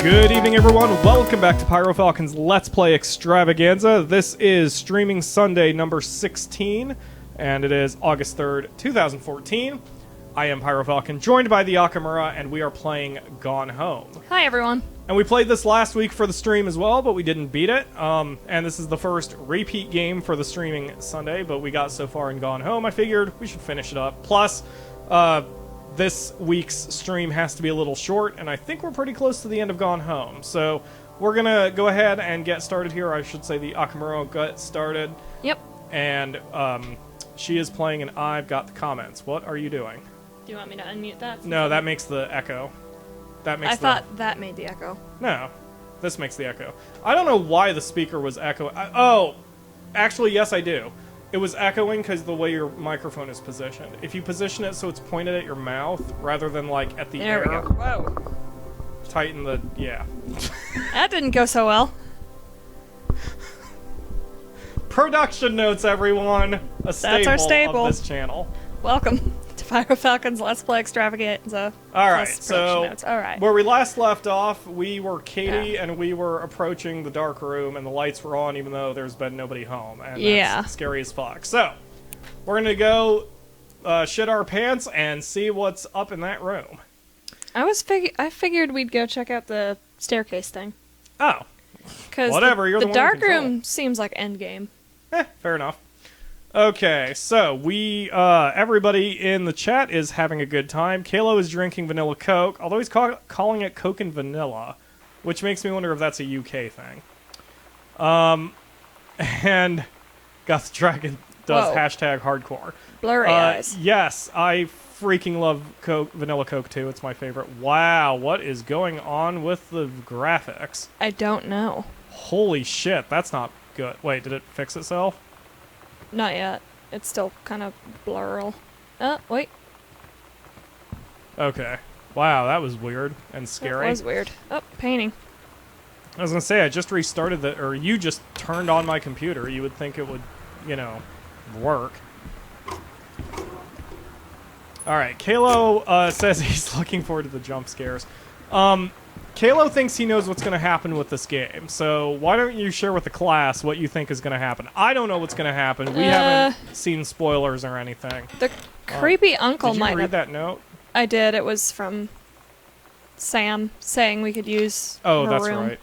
Good evening, everyone. Welcome back to PyroFalkon's Let's Play Extravaganza. This is streaming Sunday number 16, and it is August 3rd, 2014. I am PyroFalkon, joined by TheAkamura, and we are playing Gone Home. Hi, everyone. And we played this last week for the stream as well, but we didn't beat it. And this is the first repeat game for the streaming Sunday, but we got so far in Gone Home, I figured we should finish it up. Plus, this week's stream has to be a little short, and I think we're pretty close to the end of Gone Home. So we're going to go ahead and get started here. I should say TheAkamura got started. Yep. And she is playing, and I've got the comments. What are you doing? Do you want me to unmute that? No, that makes the echo. I thought that made the echo. No, this makes the echo. I don't know why the speaker was echoing. Oh, actually, yes, I do. It was echoing because the way your microphone is positioned. If you position it so it's pointed at your mouth rather than like at the air. There we go. Whoa. Tighten the yeah. That didn't go so well. Production notes, everyone. That's our staple of this channel. Welcome to PyroFalkon's Let's Play Extravaganza. All right, so notes. All right. Where we last left off, we were Katie and we were approaching the dark room, and the lights were on, even though there's been nobody home, and that's scary as fuck. So we're gonna go shit our pants and see what's up in that room. I figured we'd go check out the staircase thing. Oh, because whatever. You're the one dark in control. room seems like endgame. Fair enough. Okay, so we, everybody in the chat is having a good time. Kalo is drinking vanilla Coke, although he's calling it Coke and Vanilla, which makes me wonder if that's a UK thing. And Goth Dragon does hashtag hardcore. Blurry eyes. Yes, I freaking love vanilla Coke too. It's my favorite. Wow, what is going on with the graphics? I don't know. Holy shit, that's not good. Wait, did it fix itself? Not yet. It's still kind of blurry. Wait. Okay. Wow, that was weird and scary. That was weird. Oh, painting. I was gonna say, I just restarted or you just turned on my computer. You would think it would, work. Alright, Kalo says he's looking forward to the jump scares. Kalo thinks he knows what's going to happen with this game, so why don't you share with the class what you think is going to happen? I don't know what's going to happen. We haven't seen spoilers or anything. The creepy uncle might. Did you read that note? I did. It was from Sam saying we could use her that's room. right.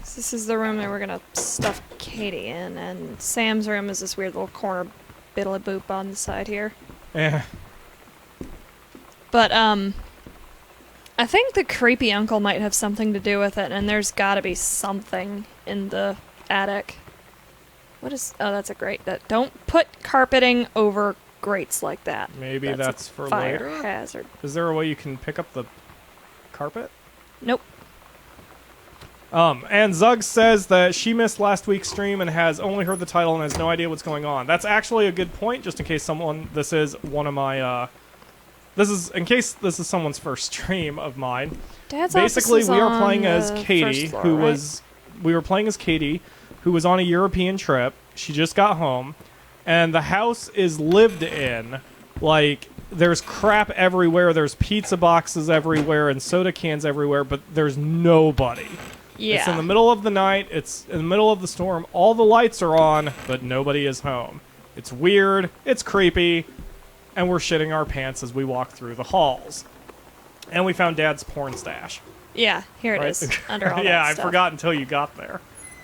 So this is the room that we're going to stuff Katie in, and Sam's room is this weird little corner biddly boop on the side here. Yeah. But, I think the creepy uncle might have something to do with it, and there's gotta be something in the attic. What is... Oh, that's a grate. Don't put carpeting over grates like that. Maybe that's for fire later? hazard. Is there a way you can pick up the carpet? Nope. And Zug says that she missed last week's stream and has only heard the title and has no idea what's going on. That's actually a good point, just in case this is one of my, in case this is someone's first stream of mine. Dad's Basically, we are playing as Katie, floor, we were playing as Katie, who was on a European trip. She just got home, and the house is lived in. Like, there's crap everywhere, there's pizza boxes everywhere, and soda cans everywhere, but there's nobody. Yeah. It's in the middle of the night, it's in the middle of the storm, all the lights are on, but nobody is home. It's weird, it's creepy, and we're shitting our pants as we walk through the halls. And we found Dad's porn stash. Yeah, here it is. Under all yeah, that stuff. I forgot until you got there.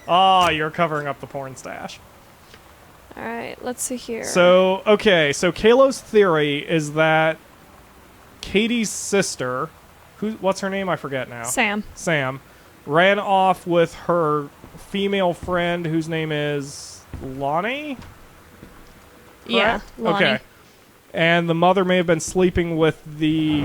Oh, you're covering up the porn stash. Alright, let's see here. So, okay, so Kalo's theory is that Katie's sister, what's her name? I forget now. Sam, ran off with her female friend whose name is Lonnie? Correct? Yeah, Lonnie. Okay. And the mother may have been sleeping with the...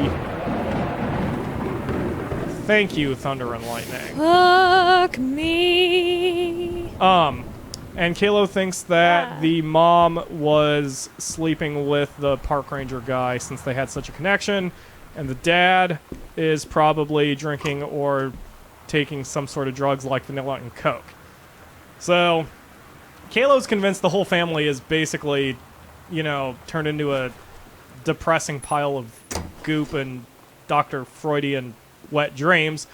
Thank you, Thunder and Lightning. Fuck me. And Kalo thinks that the mom was sleeping with the park ranger guy since they had such a connection, and the dad is probably drinking or taking some sort of drugs like vanilla and Coke. So, Kalo's convinced the whole family is basically, turned into a depressing pile of goop and Dr. Freudian wet dreams.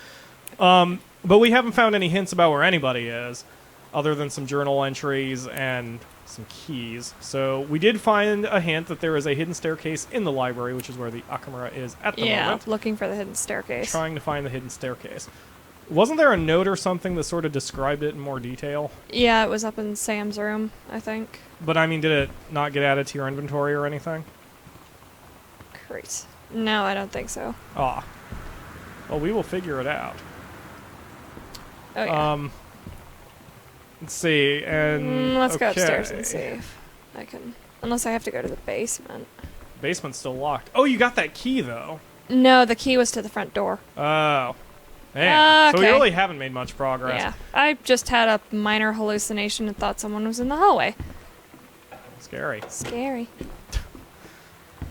But we haven't found any hints about where anybody is, other than some journal entries and some keys. So we did find a hint that there is a hidden staircase in the library, which is where the Akamura is at the moment. Yeah, looking for the hidden staircase. Trying to find the hidden staircase. Wasn't there a note or something that sort of described it in more detail? Yeah, it was up in Sam's room, I think. But I mean, did it not get added to your inventory or anything? Great. No, I don't think so. Ah. Well, we will figure it out. Oh, yeah. Let's see, and... Let's go okay. upstairs and see if I can... Unless I have to go to the basement. Basement's still locked. Oh, you got that key, though. No, the key was to the front door. Oh. Man. So we Okay. really haven't made much progress. Yeah. I just had a minor hallucination and thought someone was in the hallway. Scary. Scary.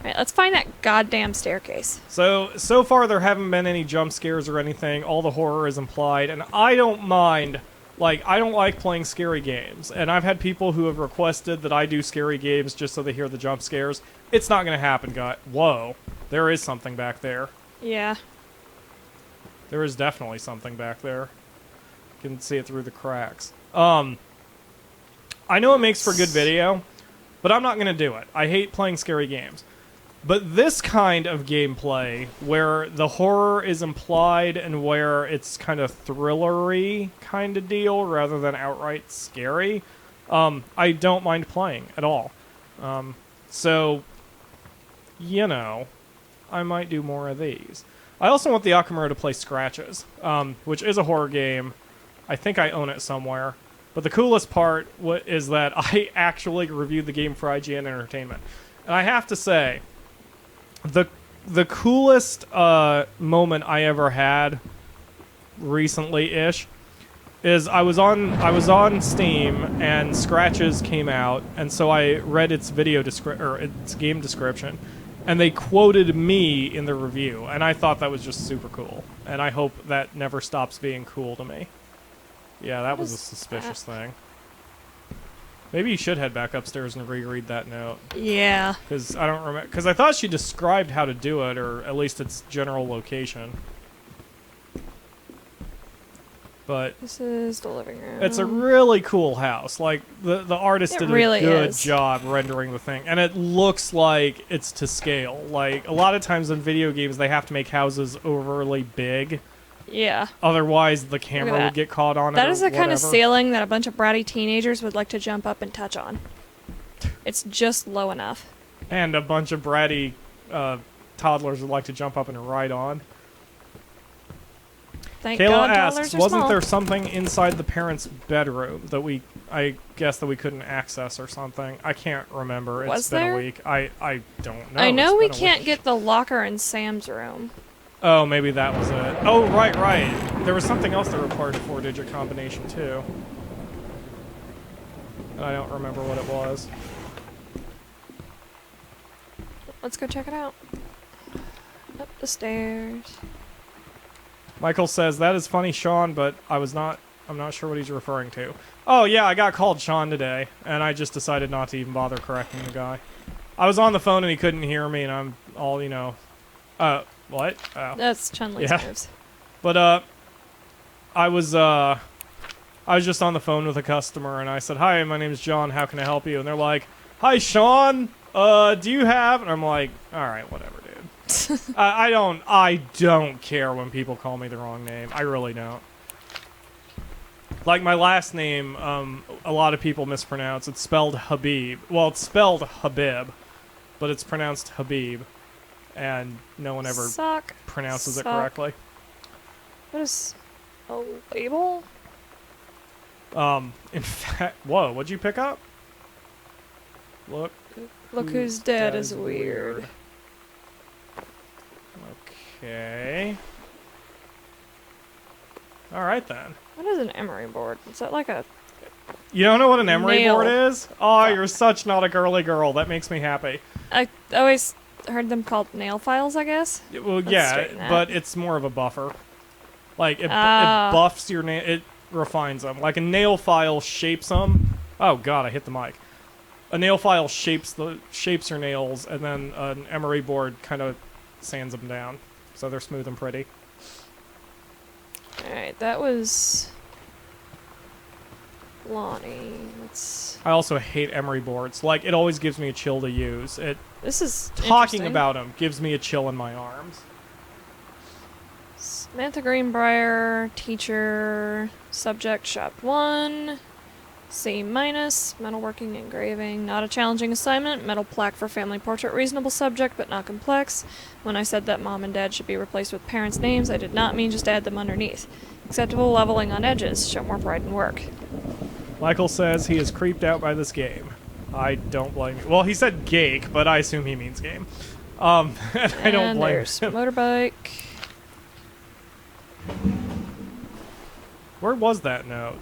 Alright, let's find that goddamn staircase. So far there haven't been any jump scares or anything. All the horror is implied, and I don't mind. Like, I don't like playing scary games, and I've had people who have requested that I do scary games just so they hear the jump scares. It's not gonna happen, guy. Whoa. There is something back there. Yeah. There is definitely something back there. You can see it through the cracks. I know it makes for good video, but I'm not going to do it. I hate playing scary games. But this kind of gameplay, where the horror is implied and where it's kind of thrillery kind of deal rather than outright scary, I don't mind playing at all. So, you know, I might do more of these. I also want the Akamura to play Scratches, which is a horror game. I think I own it somewhere. But the coolest part is that I actually reviewed the game for IGN Entertainment. And I have to say, the coolest moment I ever had recently-ish is I was on Steam and Scratches came out, and so I read its its game description. And they quoted me in the review, and I thought that was just super cool. And I hope that never stops being cool to me. Yeah, that was a suspicious thing. Maybe you should head back upstairs and reread that note. Yeah. Because I don't remember. Because I thought she described how to do it, or at least its general location. But This is the living room. it's a really cool house. Like, the artist did really a good is. job rendering the thing. And it looks like it's to scale. Like, a lot of times in video games, they have to make houses overly big. Yeah. Otherwise, the camera that. would get caught on it. That or is the kind of whatever. ceiling that a bunch of bratty teenagers would like to jump up and touch on. It's just low enough. And a bunch of bratty toddlers would like to jump up and ride on. Thank Kayla God asks, toddlers are wasn't small. there something inside the parents' bedroom that I guess that we couldn't access or something? I can't remember. It's Was been there? a week. I don't know. I know It's we been a can't week. get the locker in Sam's room. Oh, maybe that was it. Oh, right. There was something else that required a 4-digit combination, too. And I don't remember what it was. Let's go check it out. Up the stairs. Michael says, that is funny, Sean, but I'm not sure what he's referring to. Oh, yeah, I got called Sean today, and I just decided not to even bother correcting the guy. I was on the phone and he couldn't hear me, and I'm all, you know, what? Oh. That's Chun-Li's Yeah. moves. But, I was just on the phone with a customer, and I said, hi, my name is John, how can I help you? And they're like, hi, Sean, do you have... And I'm like, alright, whatever, dude. I don't care when people call me the wrong name. I really don't. Like, my last name, a lot of people mispronounce. It's spelled Habib. Well, it's spelled Habib, but it's pronounced Habib. And no one ever pronounces it correctly. What is a label? In fact, whoa, what'd you pick up? Look Who's dead is weird. Okay. Alright then. What is an emery board? Is that like a... You don't know what an emery Nail. board is? Oh, you're such not a girly girl. That makes me happy. I always heard them called nail files, I guess. Well, Let's yeah, straighten that. but it's more of a buffer. Like, it buffs your nail. It refines them. Like, a nail file shapes them. Oh, God, I hit the mic. A nail file shapes your nails, and then an emery board kind of sands them down. So they're smooth and pretty. Alright, Alright, that was Lonnie. Let's... I also hate emery boards. Like, it always gives me a chill to use. This is Talking interesting. about them gives me a chill in my arms. Samantha Greenbrier, teacher, subject, shop 1, C-, metalworking, engraving, not a challenging assignment, metal plaque for family portrait, reasonable subject, but not complex. When I said that mom and dad should be replaced with parents' names, I did not mean just add them underneath. Acceptable leveling on edges, show more pride in work. Michael says he is creeped out by this game. I don't blame you. Well, he said geek, but I assume he means game. And I don't blame there's him. motorbike. Where was that note?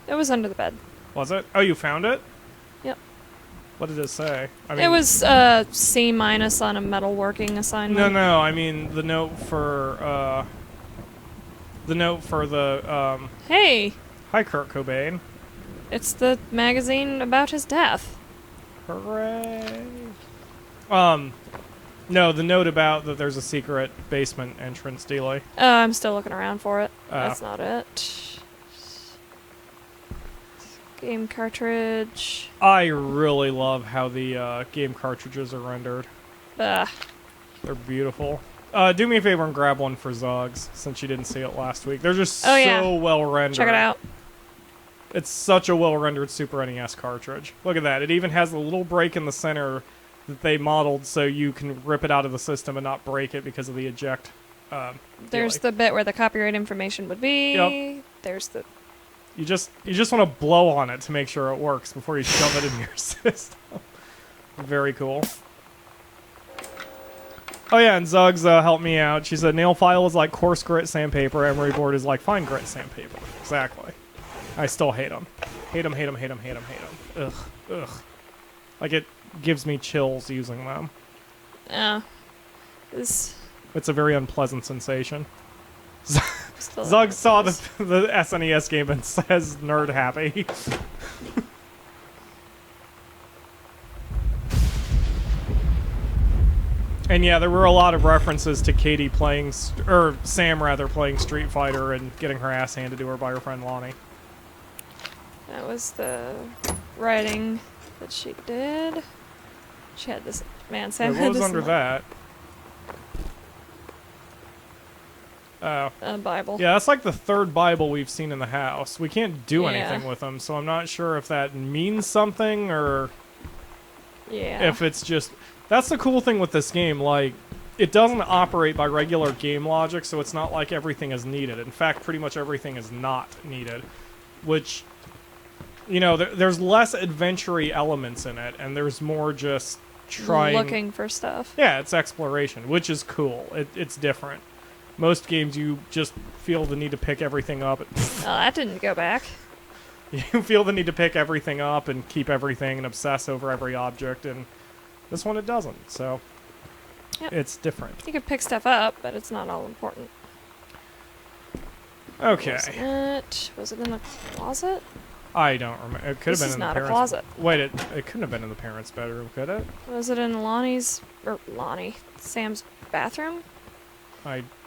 It was under the bed. Was it? Oh, you found it? Yep. What did it say? It was C- on a metalworking assignment. No. I mean the note for the. Hey, Hi, Kurt Cobain. it's the magazine about his death. Hooray! No, the note about that there's a secret basement entrance dealie. I'm still looking around for it. Ah. That's not it. Game cartridge. I really love how the game cartridges are rendered. Ugh. They're beautiful. Do me a favor and grab one for Zuggs, since you didn't see it last week. They're just yeah. so well rendered. Check it out. It's such a well rendered Super NES cartridge. Look at that. It even has a little break in the center that they modeled so you can rip it out of the system and not break it because of the eject. There's dealie. the bit where the copyright information would be. Yep. There's the... You just want to blow on it to make sure it works before you shove it in your system. Very cool. Oh yeah, and Zuggs helped me out. She said nail file is like coarse grit sandpaper, emery board is like fine grit sandpaper. Exactly. I still hate them. Hate them. Ugh. Like, it gives me chills using them. This... It's a very unpleasant sensation. still Zug saw the SNES game and says nerd happy. And yeah, there were a lot of references to Katie playing, or Sam rather, playing Street Fighter and getting her ass handed to her by her friend Lonnie. That was the writing that she did. She had this... Man, Sam Wait, had what was this... under that? Oh. A Bible. Yeah, that's like the third Bible we've seen in the house. We can't do Yeah. anything with them, so I'm not sure if that means something or Yeah. if it's just... That's the cool thing with this game, like, it doesn't operate by regular game logic, so it's not like everything is needed. In fact, pretty much everything is not needed, which, you know, there's less adventure-y elements in it, and there's more just trying... Looking for stuff. Yeah, it's exploration, which is cool. It's different. Most games, you just feel the need to pick everything up. Oh, that didn't go back. You feel the need to pick everything up and keep everything and obsess over every object, and this one it doesn't, so Yep. it's different. You could pick stuff up, but it's not all important. Okay. Was it in the closet? I don't remember. It could have This been is in not the a parents' closet. Wait, it couldn't have been in the parents' bedroom, could it? Was it in Sam's bathroom?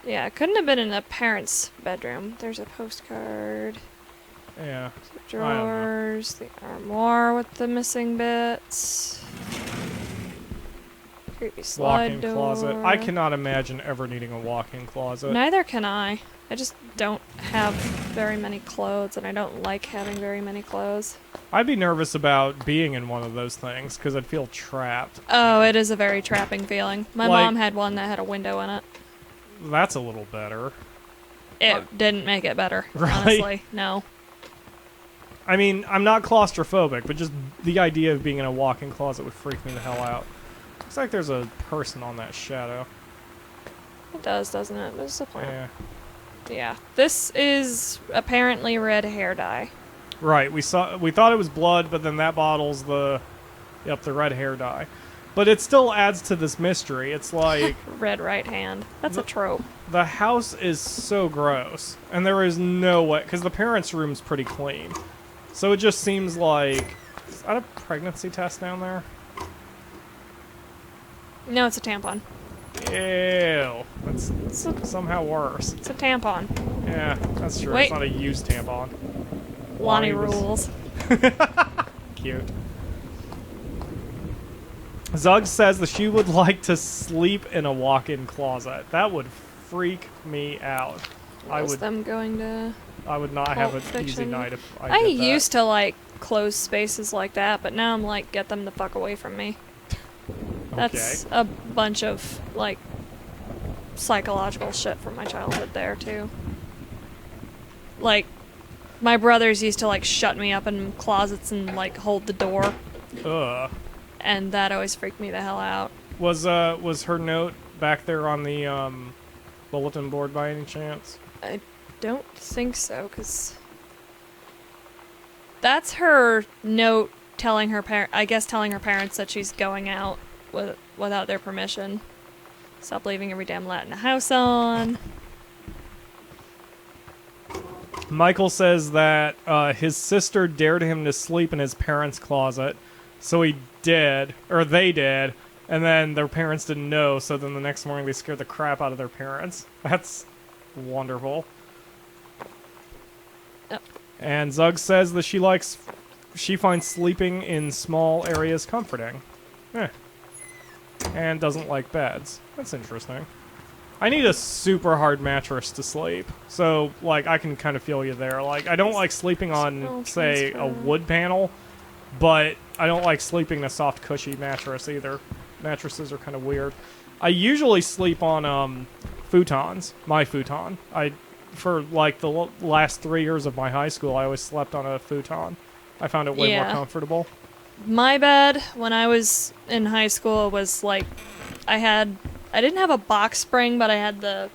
Yeah, it couldn't have been in the parents' bedroom. There's a postcard. Yeah. Drawers, the armoire with the missing bits. Creepy slide Walk-in door. closet. I cannot imagine ever needing a walk-in closet. Neither can I. I just don't have very many clothes, and I don't like having very many clothes. I'd be nervous about being in one of those things, because I'd feel trapped. Oh, it is a very trapping feeling. My Like- mom had one that had a window in it. That's a little better. It didn't make it better, Really? honestly. No. I mean, I'm not claustrophobic, but just the idea of being in a walk-in closet would freak me the hell out. Looks like there's a person on that shadow. It does, doesn't it? What's the point? Yeah. Yeah. This is apparently red hair dye. Right, we thought it was blood, but then that bottle's the red hair dye. But it still adds to this mystery. It's like Red right hand. That's a trope. the house is so gross, and there is no way, because the parents' room's pretty clean. So it just seems like, is that a pregnancy test down there? No, it's a tampon. Ew. That's somehow worse. It's a tampon. Yeah, that's true. Wait. It's not a used tampon. Lonnie was- rules. Cute. Zug says that she would like to sleep in a walk-in closet. That would freak me out. Was them going to... I would not have an Pulp easy Fiction. night if I I did that. used to like close spaces like that, but now I'm like, get them the fuck away from me. That's a bunch of like psychological shit from my childhood there too. Like, my brothers used to like shut me up in closets and like hold the door, Ugh. and that always freaked me the hell out. Was her note back there on the bulletin board by any chance? I don't think so, because that's her note telling her telling her parents that she's going out without their permission. Stop leaving every damn light in the house on. Michael says that his sister dared him to sleep in his parents' closet, so he did, or they did, and then their parents didn't know, so then the next morning they scared the crap out of their parents. That's wonderful. Yep. And Zug says that she finds sleeping in small areas comforting. And doesn't like beds. That's interesting. I need a super hard mattress to sleep. So, like, I can kind of feel you there. Like, I don't like sleeping on, say, a wood panel, but I don't like sleeping in a soft, cushy mattress either. Mattresses are kind of weird. I usually sleep on futons, my futon. For like the last 3 years of my high school, I always slept on a futon. I found it way more comfortable. My bed when I was in high school was like, I didn't have a box spring, but I had the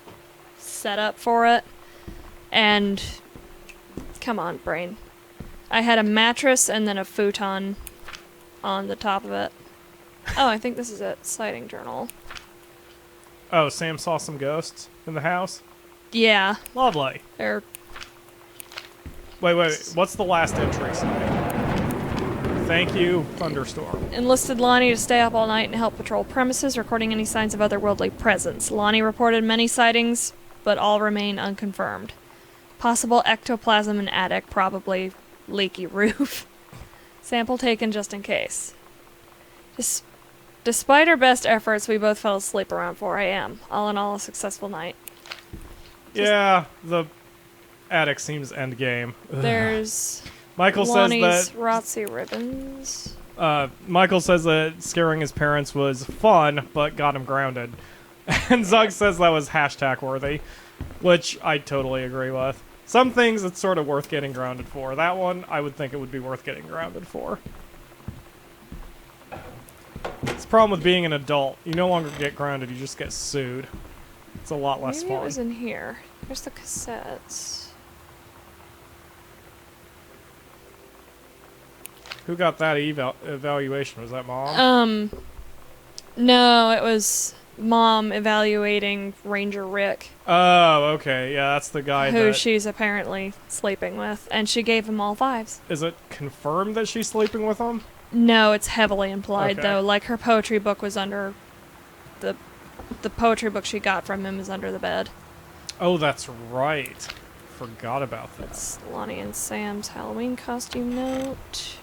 setup for it. And come on, brain. I had a mattress and then a futon on the top of it. Oh, I think this is it. Sighting journal. Oh, Sam saw some ghosts in the house? Yeah. Lovely. They're... Wait. What's the last entry say? Thank you, Thunderstorm. Enlisted Lonnie to stay up all night and help patrol premises, recording any signs of otherworldly presence. Lonnie reported many sightings, but all remain unconfirmed. Possible ectoplasm in attic, probably leaky roof. Sample taken just in case. Despite our best efforts, we both fell asleep around 4 a.m. All in all, a successful night. Yeah, the attic seems endgame. There's Michael Lonnie's says that ROTC ribbons. Michael says that scaring his parents was fun, but got him grounded. And Zug says that was hashtag worthy, which I totally agree with. Some things it's sort of worth getting grounded for. That one, I would think it would be worth getting grounded for. It's the problem with being an adult. You no longer get grounded, you just get sued. It's a lot less Maybe fun. it was in here. There's the cassettes. Who got that evaluation? Was that Mom? No, it was Mom evaluating Ranger Rick, Oh, okay. Yeah, that's the guy who that... she's apparently sleeping with, and she gave him all 5s. Is it confirmed that she's sleeping with him? No, it's heavily implied, Okay. though. Like, her poetry book was under... The poetry book she got from him is under the bed. Oh, that's right. Forgot about that. It's Lonnie and Sam's Halloween costume note.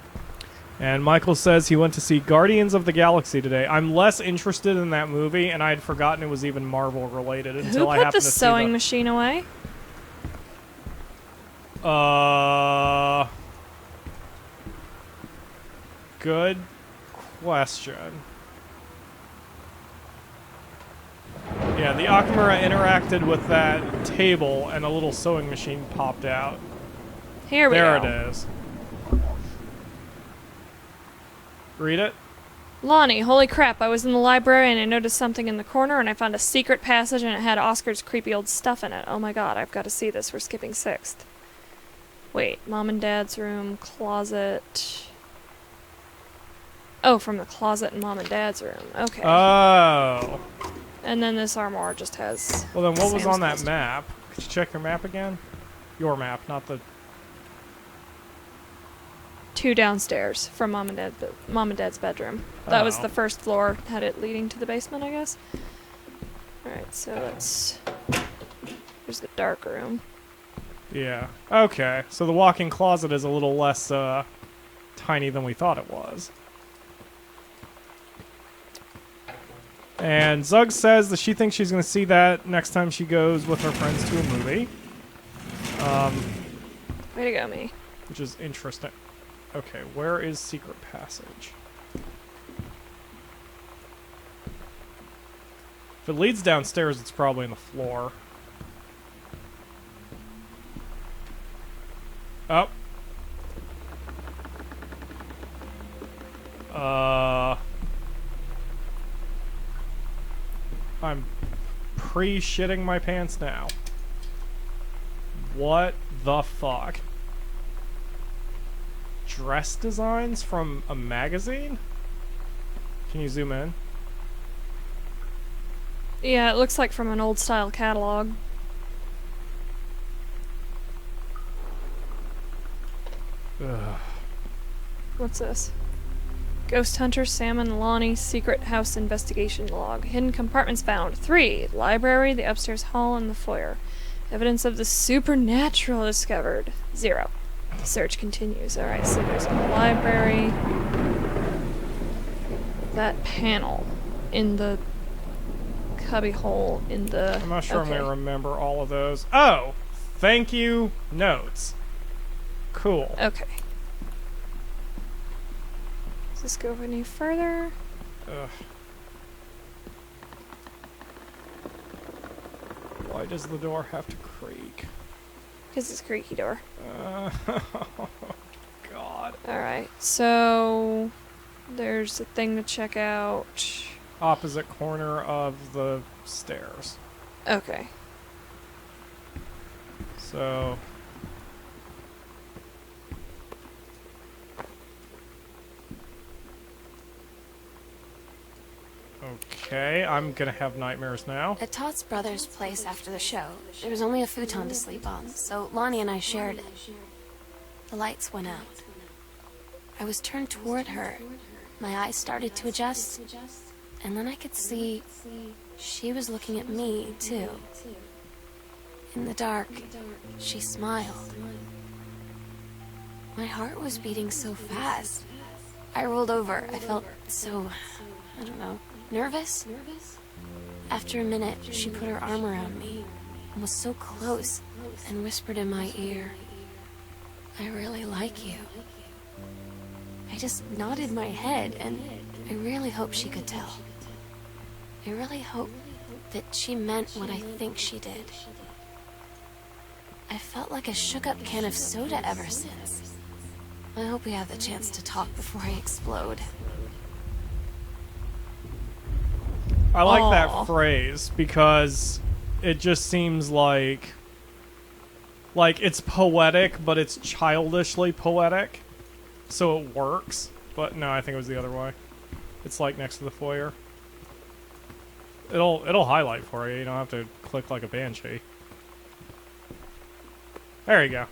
And Michael says he went to see Guardians of the Galaxy today. I'm less interested in that movie, and I had forgotten it was even Marvel related until Who I put happened the to see sewing machine away? Good question. Yeah, the Akamura interacted with that table, and a little sewing machine popped out. Here we go. There it is. Read it. Lonnie, holy crap, I was in the library and I noticed something in the corner and I found a secret passage and it had Oscar's creepy old stuff in it. Oh my god, I've got to see this. We're skipping 6th. Wait, Mom and Dad's room, closet... Oh, from the closet in Mom and Dad's room. Okay. Oh. And then this armoire just has... Well, then what was Sam's on that costume. map? Could you check your map again? Your map, not the... 2 downstairs from Mom and Dad's bedroom. That was Oh. the first floor, had it leading to the basement, I guess. Alright, so let's... Here's the dark room. Yeah. Okay. So the walk-in closet is a little less tiny than we thought it was. And Zug says that she thinks she's going to see that next time she goes with her friends to a movie. Way to go, me. Which is interesting. Okay, where is Secret Passage? If it leads downstairs, it's probably in the floor. Oh. I'm pre-shitting my pants now. What the fuck? Dress designs from a magazine? Can you zoom in? Yeah, it looks like from an old style catalog. Ugh. What's this? Ghost Hunter Salmon Lonnie Secret House Investigation Log. Hidden compartments found. 3. Library, the upstairs hall, and the foyer. Evidence of the supernatural discovered. 0. The search continues. Alright, so there's a library. That panel in the cubby hole in the... I'm not sure I'm going to remember all of those. Oh! Thank you, notes. Cool. Okay. Does this go any further? Ugh. Why does the door have to creak? Because it's a creaky door. God. Alright, so... There's a thing to check out. Opposite corner of the stairs. Okay. So... Okay, I'm gonna have nightmares now. At Todd's brother's place after the show, there was only a futon to sleep on, so Lonnie and I shared it. The lights went out. I was turned toward her. My eyes started to adjust, and then I could see she was looking at me, too. In the dark, she smiled. My heart was beating so fast. I rolled over. I felt so, I don't know, nervous? After a minute, she put her arm around me and was so close and whispered in my ear, "I really like you." I just nodded my head, and I really hope she could tell. I really hope that she meant what I think she did. I felt like a shook-up can of soda ever since. I hope we have the chance to talk before I explode. I like Aw. that phrase because it just seems like it's poetic, but it's childishly poetic, so it works. But no, I think it was the other way. It's like next to the foyer. It'll highlight for you. You don't have to click like a banshee. There you go.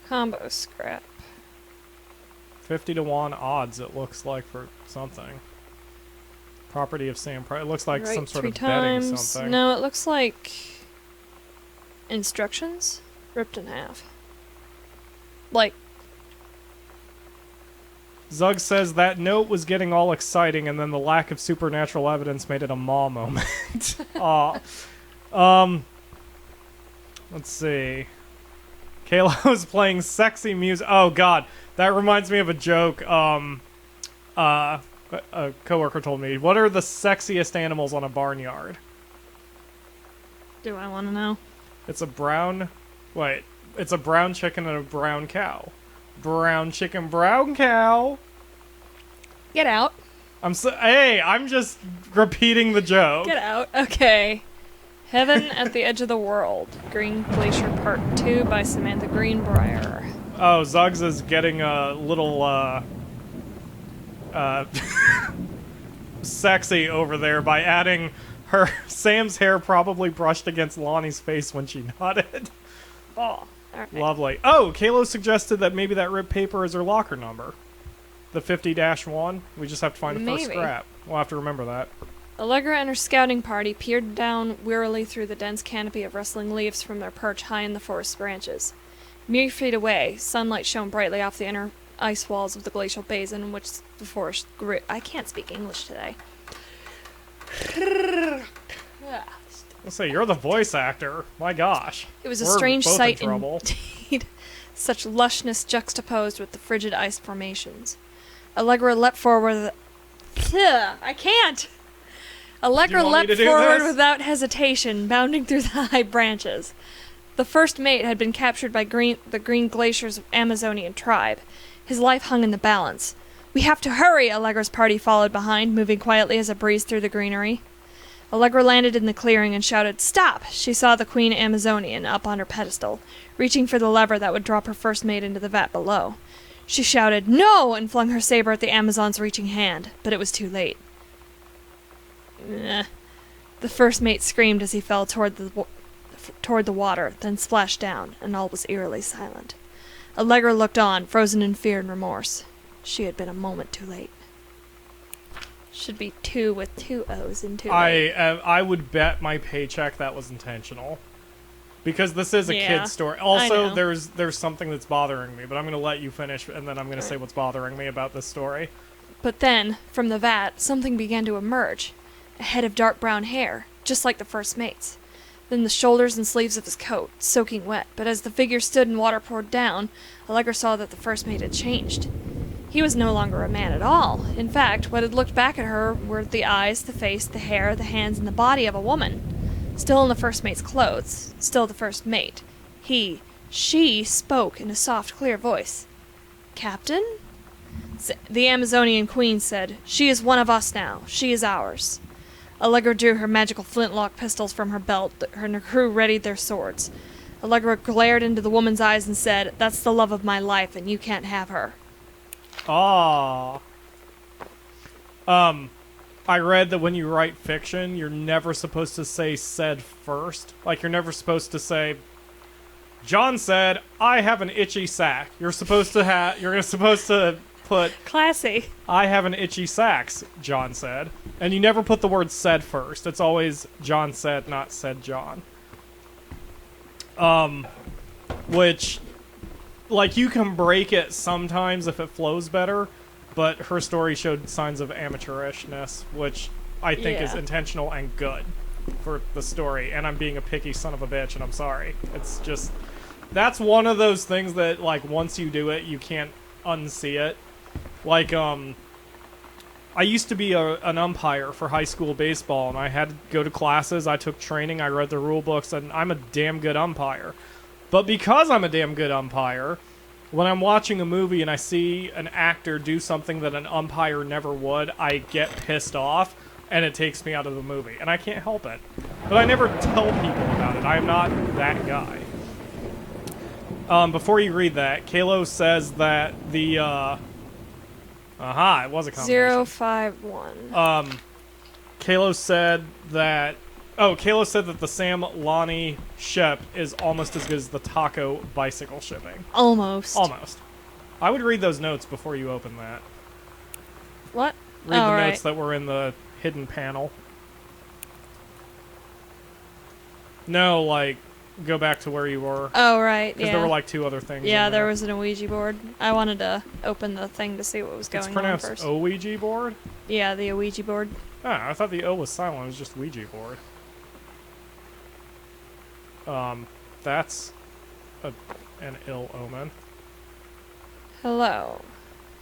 Combo scrap. 50 to 1 odds, it looks like, for something. Property of Sam Price. It looks like Right, some sort 3 of betting times. something. No, it looks like instructions ripped in half. Like, Zug says that note was getting all exciting, and then the lack of supernatural evidence made it a maw moment. Aw. Let's see. Kayla's playing sexy music. Oh, God. That reminds me of a joke. A coworker told me. What are the sexiest animals on a barnyard? do I want to know? It's a brown... Wait. It's a brown chicken and a brown cow. Brown chicken, brown cow. Get out. Hey, I'm just repeating the joke. Get out. Okay. Heaven at the Edge of the World. Green Glacier Part 2 by Samantha Greenbrier. Oh, Zuggs is getting a little, sexy over there by adding her Sam's hair probably brushed against Lonnie's face when she nodded. Oh, alright. Lovely. Oh, Kalo suggested that maybe that ripped paper is her locker number. the 50-1. We just have to find the first Maybe. scrap. We'll have to remember that. Allegra and her scouting party peered down wearily through the dense canopy of rustling leaves from their perch high in the forest branches. Mere feet away, sunlight shone brightly off the inner ice walls of the glacial basin in which the forest grew. I can't speak English today. Let's say you're the voice actor. My gosh. It was a We're strange both in sight trouble. indeed, such lushness juxtaposed with the frigid ice formations. Allegra leapt forward. I can't. Allegra Do you want me leapt to do forward this? without hesitation, bounding through the high branches. The first mate had been captured by the Green Glacier's Amazonian tribe. His life hung in the balance. "We have to hurry!" Allegra's party followed behind, moving quietly as a breeze through the greenery. Allegra landed in the clearing and shouted, "Stop!" She saw the Queen Amazonian up on her pedestal, reaching for the lever that would drop her first mate into the vat below. She shouted, "No!" and flung her saber at the Amazon's reaching hand, but it was too late. The first mate screamed as he fell toward the water, then splashed down, and all was eerily silent. Allegra looked on, frozen in fear and remorse. She had been a moment too late. Should be 2 with 2 O's and 2 late. I would bet my paycheck that was intentional. Because this is a Yeah, kid's story. I Also, know. there's something that's bothering me, but I'm going to let you finish, and then I'm going to say what's bothering me about this story. But then, from the vat, something began to emerge. A head of dark brown hair, just like the first mate's. Then the shoulders and sleeves of his coat, soaking wet, but as the figure stood and water poured down, Allegra saw that the first mate had changed. He was no longer a man at all. In fact, what had looked back at her were the eyes, the face, the hair, the hands, and the body of a woman. Still in the first mate's clothes, still the first mate. She spoke in a soft, clear voice. "Captain?" The Amazonian queen said, "She is one of us now. She is ours." Allegra drew her magical flintlock pistols from her belt, and her crew readied their swords. Allegra glared into the woman's eyes and said, "That's the love of my life, and you can't have her." Ah. I read that when you write fiction, you're never supposed to say "said" first. Like, you're never supposed to say, "John said, I have an itchy sack." You're supposed to put, Classy. "I have an itchy sack," John said. And you never put the word "said" first. It's always John said, not said John. Which, like, you can break it sometimes if it flows better, but her story showed signs of amateurishness, which I think is Yeah. intentional and good for the story. And I'm being a picky son of a bitch, and I'm sorry. It's just, that's one of those things that, like, once you do it, you can't unsee it. Like, I used to be an umpire for high school baseball, and I had to go to classes, I took training, I read the rule books, and I'm a damn good umpire. But because I'm a damn good umpire, when I'm watching a movie and I see an actor do something that an umpire never would, I get pissed off, and it takes me out of the movie. And I can't help it. But I never tell people about it. I am not that guy. Before you read that, Kalo says that the, it was a combination. 051. Kalo said that the Sam Lonnie ship is almost as good as the Taco bicycle shipping. Almost. Almost. I would read those notes before you open that. What? Read the right. notes that were in the hidden panel. No, like, go back to where you were. Oh, right, Because yeah. there were like 2 other things. Yeah, in there was an Ouija board. I wanted to open the thing to see what was It's going on pronounced first. Ouija board? Yeah, the Ouija board. Oh, I thought the O was silent. It was just Ouija board. That's an ill omen. Hello.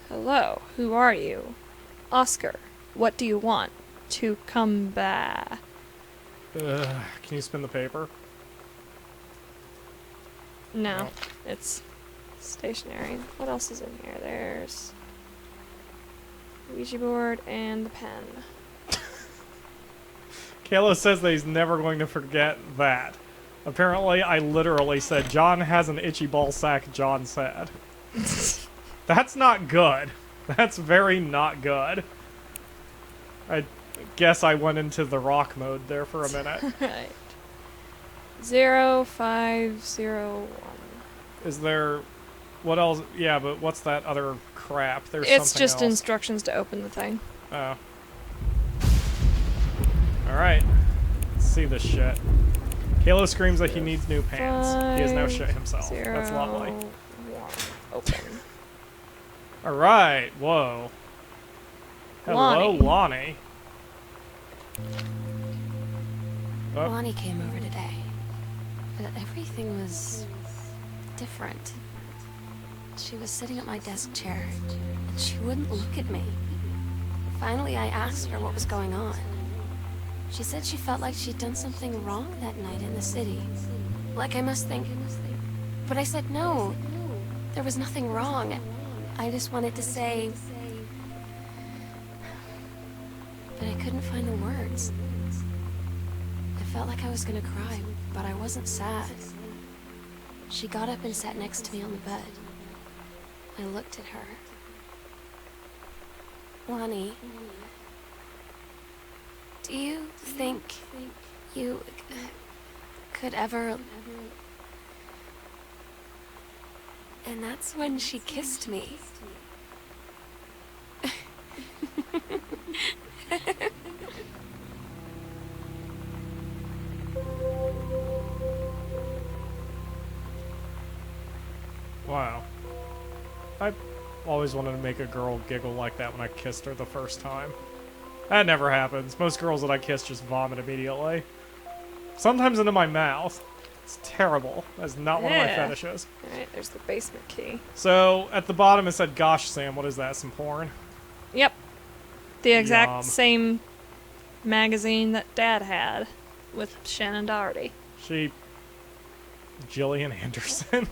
Hello. Who are you? Oscar. What do you want? To come back. Can you spin the paper? No, No. it's stationary. What else is in here? There's Ouija board and the pen. Kalo says that he's never going to forget that. Apparently, I literally said, "John has an itchy ball sack," John said. That's not good. That's very not good. I guess I went into the rock mode there for a minute. Right. 0501. Is there What else? Yeah, but what's that other crap? There's It's something just else. instructions to open the thing. Oh. Alright. Let's see this shit. Halo screams that he needs new pants. He has now shit himself. That's lovely. 1. Open. Alright, whoa. Hello, Lonnie. Oh. Lonnie came over today, but everything was different. She was sitting at my desk chair, and she wouldn't look at me. Finally, I asked her what was going on. She said she felt like she'd done something wrong that night in the city. Like I must think... But I said no. There was nothing wrong. I just wanted to say... But I couldn't find the words. I felt like I was gonna cry, but I wasn't sad. She got up and sat next to me on the bed. I looked at her. Lonnie, do you think you could ever... And that's when she kissed me. Wow. I always wanted to make a girl giggle like that when I kissed her the first time. That never happens. Most girls that I kiss just vomit immediately. Sometimes into my mouth. It's terrible. That's not one of my fetishes. Alright, there's the basement key. So, at the bottom it said, "Gosh, Sam, what is that? Some porn?" Yep. The exact Yum. same magazine that Dad had with Shannon Doherty. Gillian Anderson?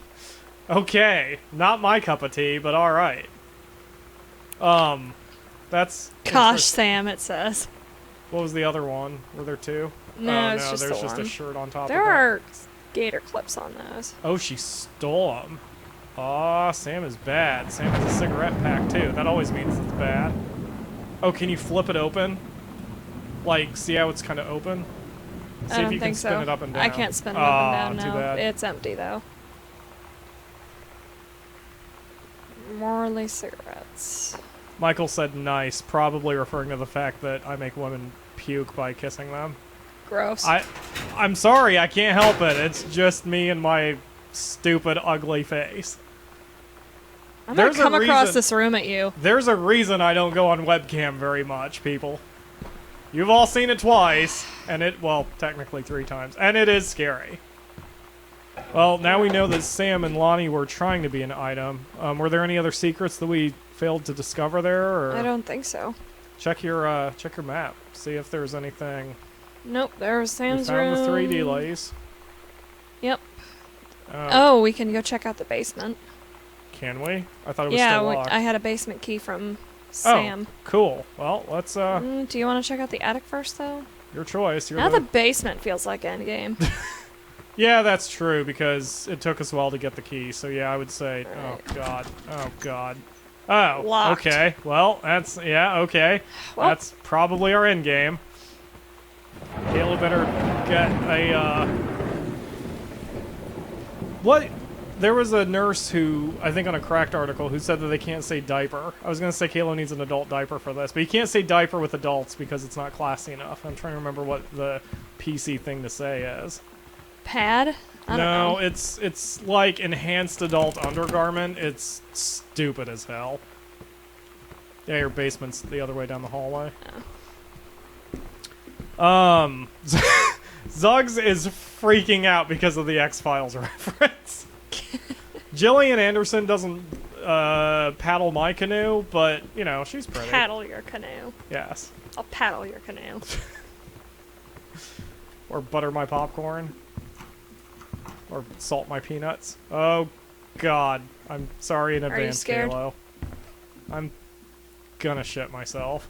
Okay. Not my cup of tea, but alright. That's... Gosh, Sam, it says. What was the other one? Were there two? No, oh, it's no, just there's the just one. a shirt on top There of it. are gator clips on those. Oh, she stole them. Aw, Sam is bad. Sam has a cigarette pack, too. That always means it's bad. Oh, can you flip it open? Like, see how it's kind of open? See I don't if you think can spin so. it up and down. I can't spin it up and down too now. bad. It's empty, though. Morley cigarettes. Michael said nice, probably referring to the fact that I make women puke by kissing them. Gross. I'm sorry, I can't help it. It's just me and my stupid, ugly face. I'm gonna There's a come across reason- this room at you. There's a reason I don't go on webcam very much, people. You've all seen it twice, and well, technically 3 times, and it is scary. Well, now we know that Sam and Lonnie were trying to be an item. Were there any other secrets that we failed to discover there? Or I don't think so. check your map. See if there's anything. Nope, there was We Sam's found room. the 3D lays. Yep. Oh, Oh, we can go check out the basement. can we? I thought it was Yeah, still locked. I had a basement key from Sam. Oh, cool. Well, let's Do you want to check out the attic first, though? your choice. You're Now the... the basement feels like endgame. Yeah, that's true, because it took us a while to get the key, so yeah, I would say... Alright. Oh, God. Oh, God. Oh, Locked. okay. Well, that's... Yeah, okay. Well- That's probably our end game. Halo better get a, What? There was a nurse who, I think on a Cracked article, who said that they can't say diaper. I was going to say Halo needs an adult diaper for this, but you can't say diaper with adults because it's not classy enough. I'm trying to remember what the PC thing to say is. Pad? I don't know. It's like enhanced adult undergarment. It's stupid as hell. Yeah, your basement's the other way down the hallway. Zuggs is freaking out because of the X-Files reference. Jillian Anderson doesn't paddle my canoe, but, you know, she's pretty. Paddle your canoe. Yes. I'll paddle your canoe. Or butter my popcorn. Or salt my peanuts. Oh, God. I'm sorry in you advance, scared? Halo. I'm gonna shit myself.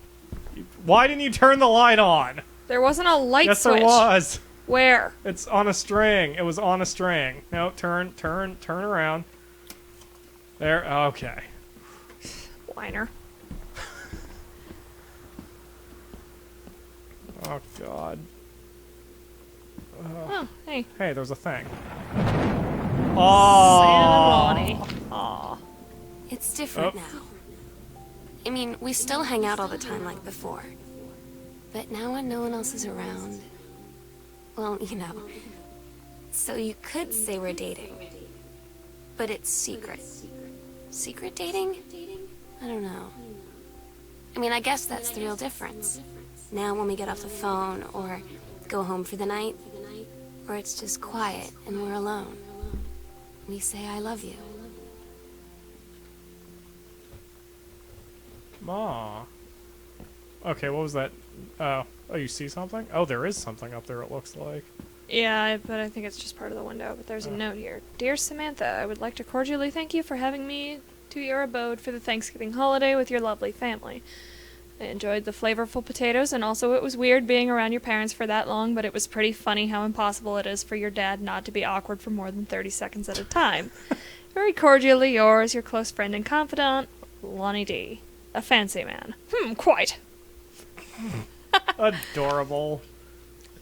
Why didn't you turn the light on? There wasn't a light Yes, switch. there was. Where? It's on a string. It was on a string. No, turn around. There. Okay. Whiner. Oh, God. Oh, hey. Hey, there's a thing. Sam and Oh. Lonnie. Aw. It's different now. I mean, we still hang out all the time like before. But now when no one else is around... Well, you know. So you could say we're dating. But it's secret. Secret dating? I don't know. I mean, I guess that's the real difference. Now when we get off the phone, or go home for the night, or it's just quiet and we're alone, we say I love you. Aw. Okay, what was that? Oh, you see something? Oh, there is something up there, it looks like. Yeah, but I think it's just part of the window. But there's a note here. Dear Samantha, I would like to cordially thank you for having me to your abode for the Thanksgiving holiday with your lovely family. I enjoyed the flavorful potatoes, and also it was weird being around your parents for that long, but it was pretty funny how impossible it is for your dad not to be awkward for more than 30 seconds at a time. Very cordially yours, your close friend and confidant, Lonnie D. A fancy man. Quite. Adorable.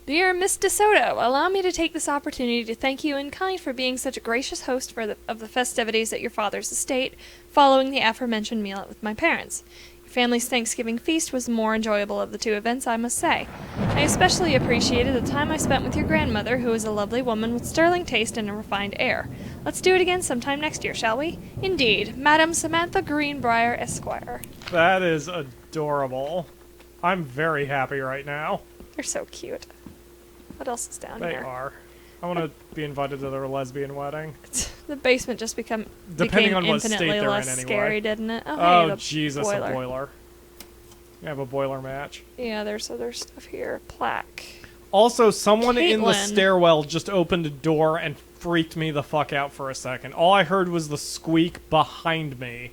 Dear Miss DeSoto, allow me to take this opportunity to thank you in kind for being such a gracious host of the festivities at your father's estate, following the aforementioned meal with my parents. Your family's Thanksgiving feast was the more enjoyable of the two events, I must say. I especially appreciated the time I spent with your grandmother, who is a lovely woman with sterling taste and a refined air. Let's do it again sometime next year, shall we? Indeed, Madam Samantha Greenbrier, Esquire. That is adorable. I'm very happy right now. They're so cute. What else is down They here? are. I want to be invited to their lesbian wedding. The basement just Depending became on what state infinitely they're less in anyway. scary, didn't it? Oh, Oh, hey, the Jesus, boiler. a boiler. You have a boiler match. Yeah, there's other stuff here. Plaque. Also, someone in the Caitlin. stairwell just opened a door and freaked me the fuck out for a second. All I heard was the squeak behind me.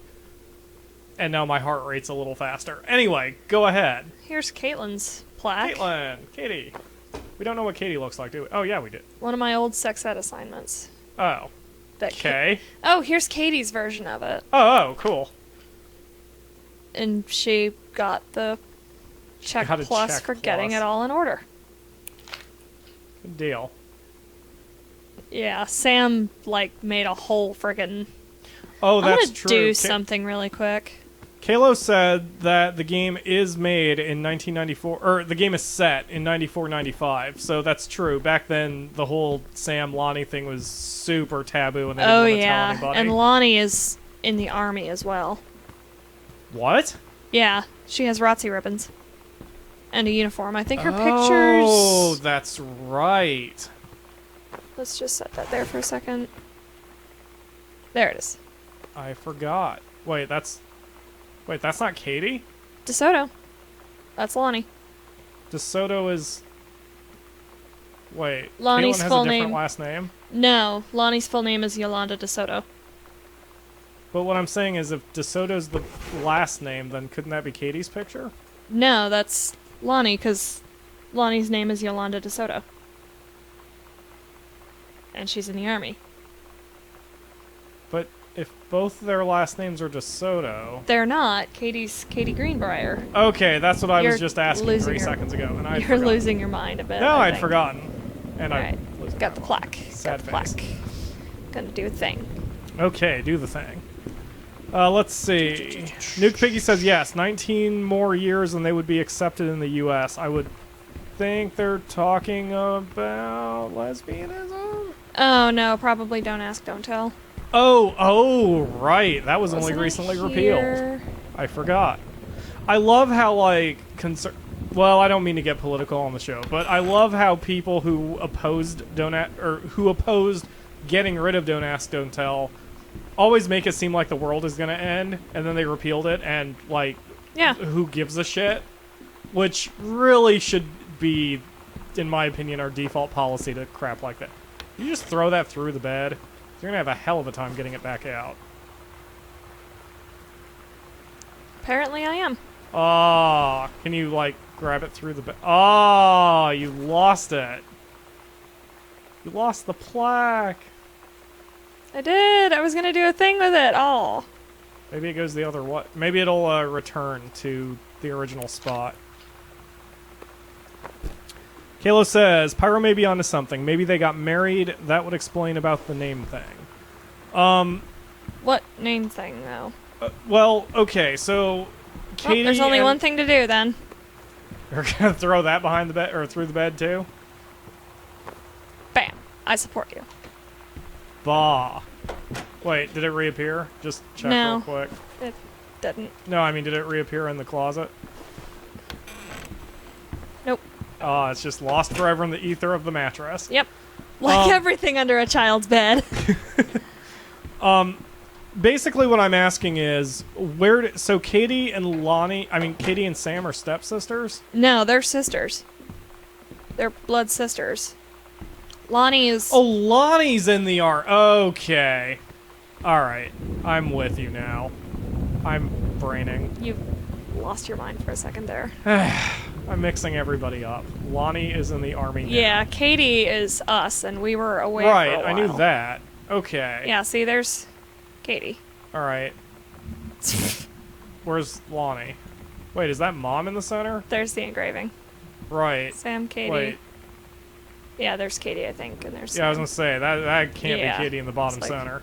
And now my heart rate's a little faster. Anyway, go ahead. Here's Caitlin's plaque. Caitlin, Katie. We don't know what Katie looks like, do we? Oh, yeah, we did. One of my old sex ed assignments. Oh. That Okay. Oh, here's Katie's version of it. Oh, cool. And she got the check Got a plus check for getting plus. it all in order. Good deal. Yeah, Sam, made a whole friggin'... Oh, I'm that's gonna true. do something really quick. Kalo said that the game is made in 1994, or the game is set in 94-95, so that's true. Back then, the whole Sam Lonnie thing was super taboo, and they didn't Oh, want to tell yeah. anybody. And Lonnie is in the army as well. What? Yeah, she has ROTC ribbons. And a uniform. I think her Oh, pictures... that's right. Let's just set that there for a second. There it is. I forgot. Wait, that's not Katie? DeSoto. That's Lonnie. DeSoto is... Wait, Lonnie's Caitlin has full a different name- last name? No, Lonnie's full name is Yolanda DeSoto. But what I'm saying is if DeSoto's the last name, then couldn't that be Katie's picture? No, that's Lonnie, because Lonnie's name is Yolanda DeSoto. And she's in the army. But if both their last names are DeSoto... They're not. Katie's Katie Greenbrier. Okay, that's what I You're was just asking losing 3 your- seconds ago, and I'd You're forgotten. losing your mind a bit. No, I I'd think. forgotten. And Alright, I losing got the my plaque. Sad Got the face. plaque. Gonna do a thing. Okay, do the thing. Let's see. Nuke Piggy says yes, 19 more years and they would be accepted in the U.S. I would think they're talking about lesbianism? Oh no, probably don't ask, don't tell. Oh, right. That was only Wasn't it recently repealed. here? I forgot. I love how, well, I don't mean to get political on the show, but I love how people who opposed who opposed getting rid of Don't Ask, Don't Tell always make it seem like the world is going to end, and then they repealed it, and, Yeah. who gives a shit? Which really should be, in my opinion, our default policy to crap like that. You just throw that through the bed, you're going to have a hell of a time getting it back out. Apparently I am. Ah, can you, grab it through the bed? Ah, you lost it. You lost the plaque. I did. I was gonna do a thing with it. Oh. Maybe it goes the other way. Maybe it'll return to the original spot. Kalo says, Pyro may be onto something. Maybe they got married. That would explain about the name thing. What name thing though? Well, okay, so Katie. Well, there's only and- one thing to do then. You're gonna throw that behind the bed or through the bed too? Bam. I support you. Bah. Wait, did it reappear? Just check No. real quick. It didn't. No, I mean, did it reappear in the closet? Nope. Oh, it's just lost forever in the ether of the mattress. Yep. Like everything under a child's bed. Basically, what I'm asking is, so Katie and Sam are stepsisters? No, they're sisters. They're blood sisters. Lonnie is... Oh, Lonnie's in the art. Okay. Alright. I'm with you now. I'm braining. You lost your mind for a second there. I'm mixing everybody up. Lonnie is in the army now. Yeah, Katie is us, and we were away Right, for a while. I knew that. Okay. Yeah, see, there's Katie. Alright. Where's Lonnie? Wait, is that Mom in the center? There's the engraving. Right. Sam, Katie. Wait. Yeah, there's Katie, I think, and there's Yeah, I was Sam. gonna say, that can't Yeah, be Katie in the bottom it's like- center.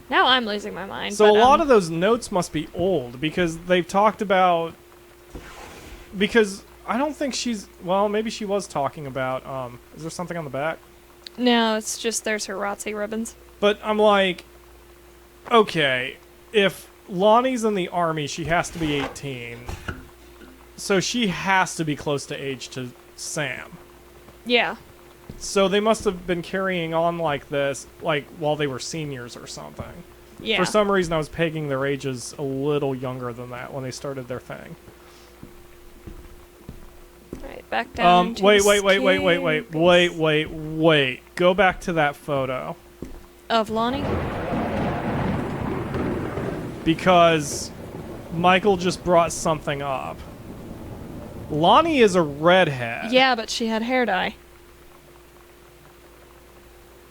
Now I'm losing my mind. So but, a lot of those notes must be old, because they've talked about... Because I don't think she's... Well, maybe she was talking about... Is there something on the back? No, it's just there's her ROTC ribbons. But I'm like... Okay, if Lonnie's in the army, she has to be 18. So she has to be close to age to Sam. Yeah. So they must have been carrying on like this, like, while they were seniors or something. Yeah. For some reason, I was pegging their ages a little younger than that when they started their thing. Right, back down. into Wait. the scale. Go back to that photo. Of Lonnie? Because Michael just brought something up. Lonnie is a redhead. Yeah, but she had hair dye.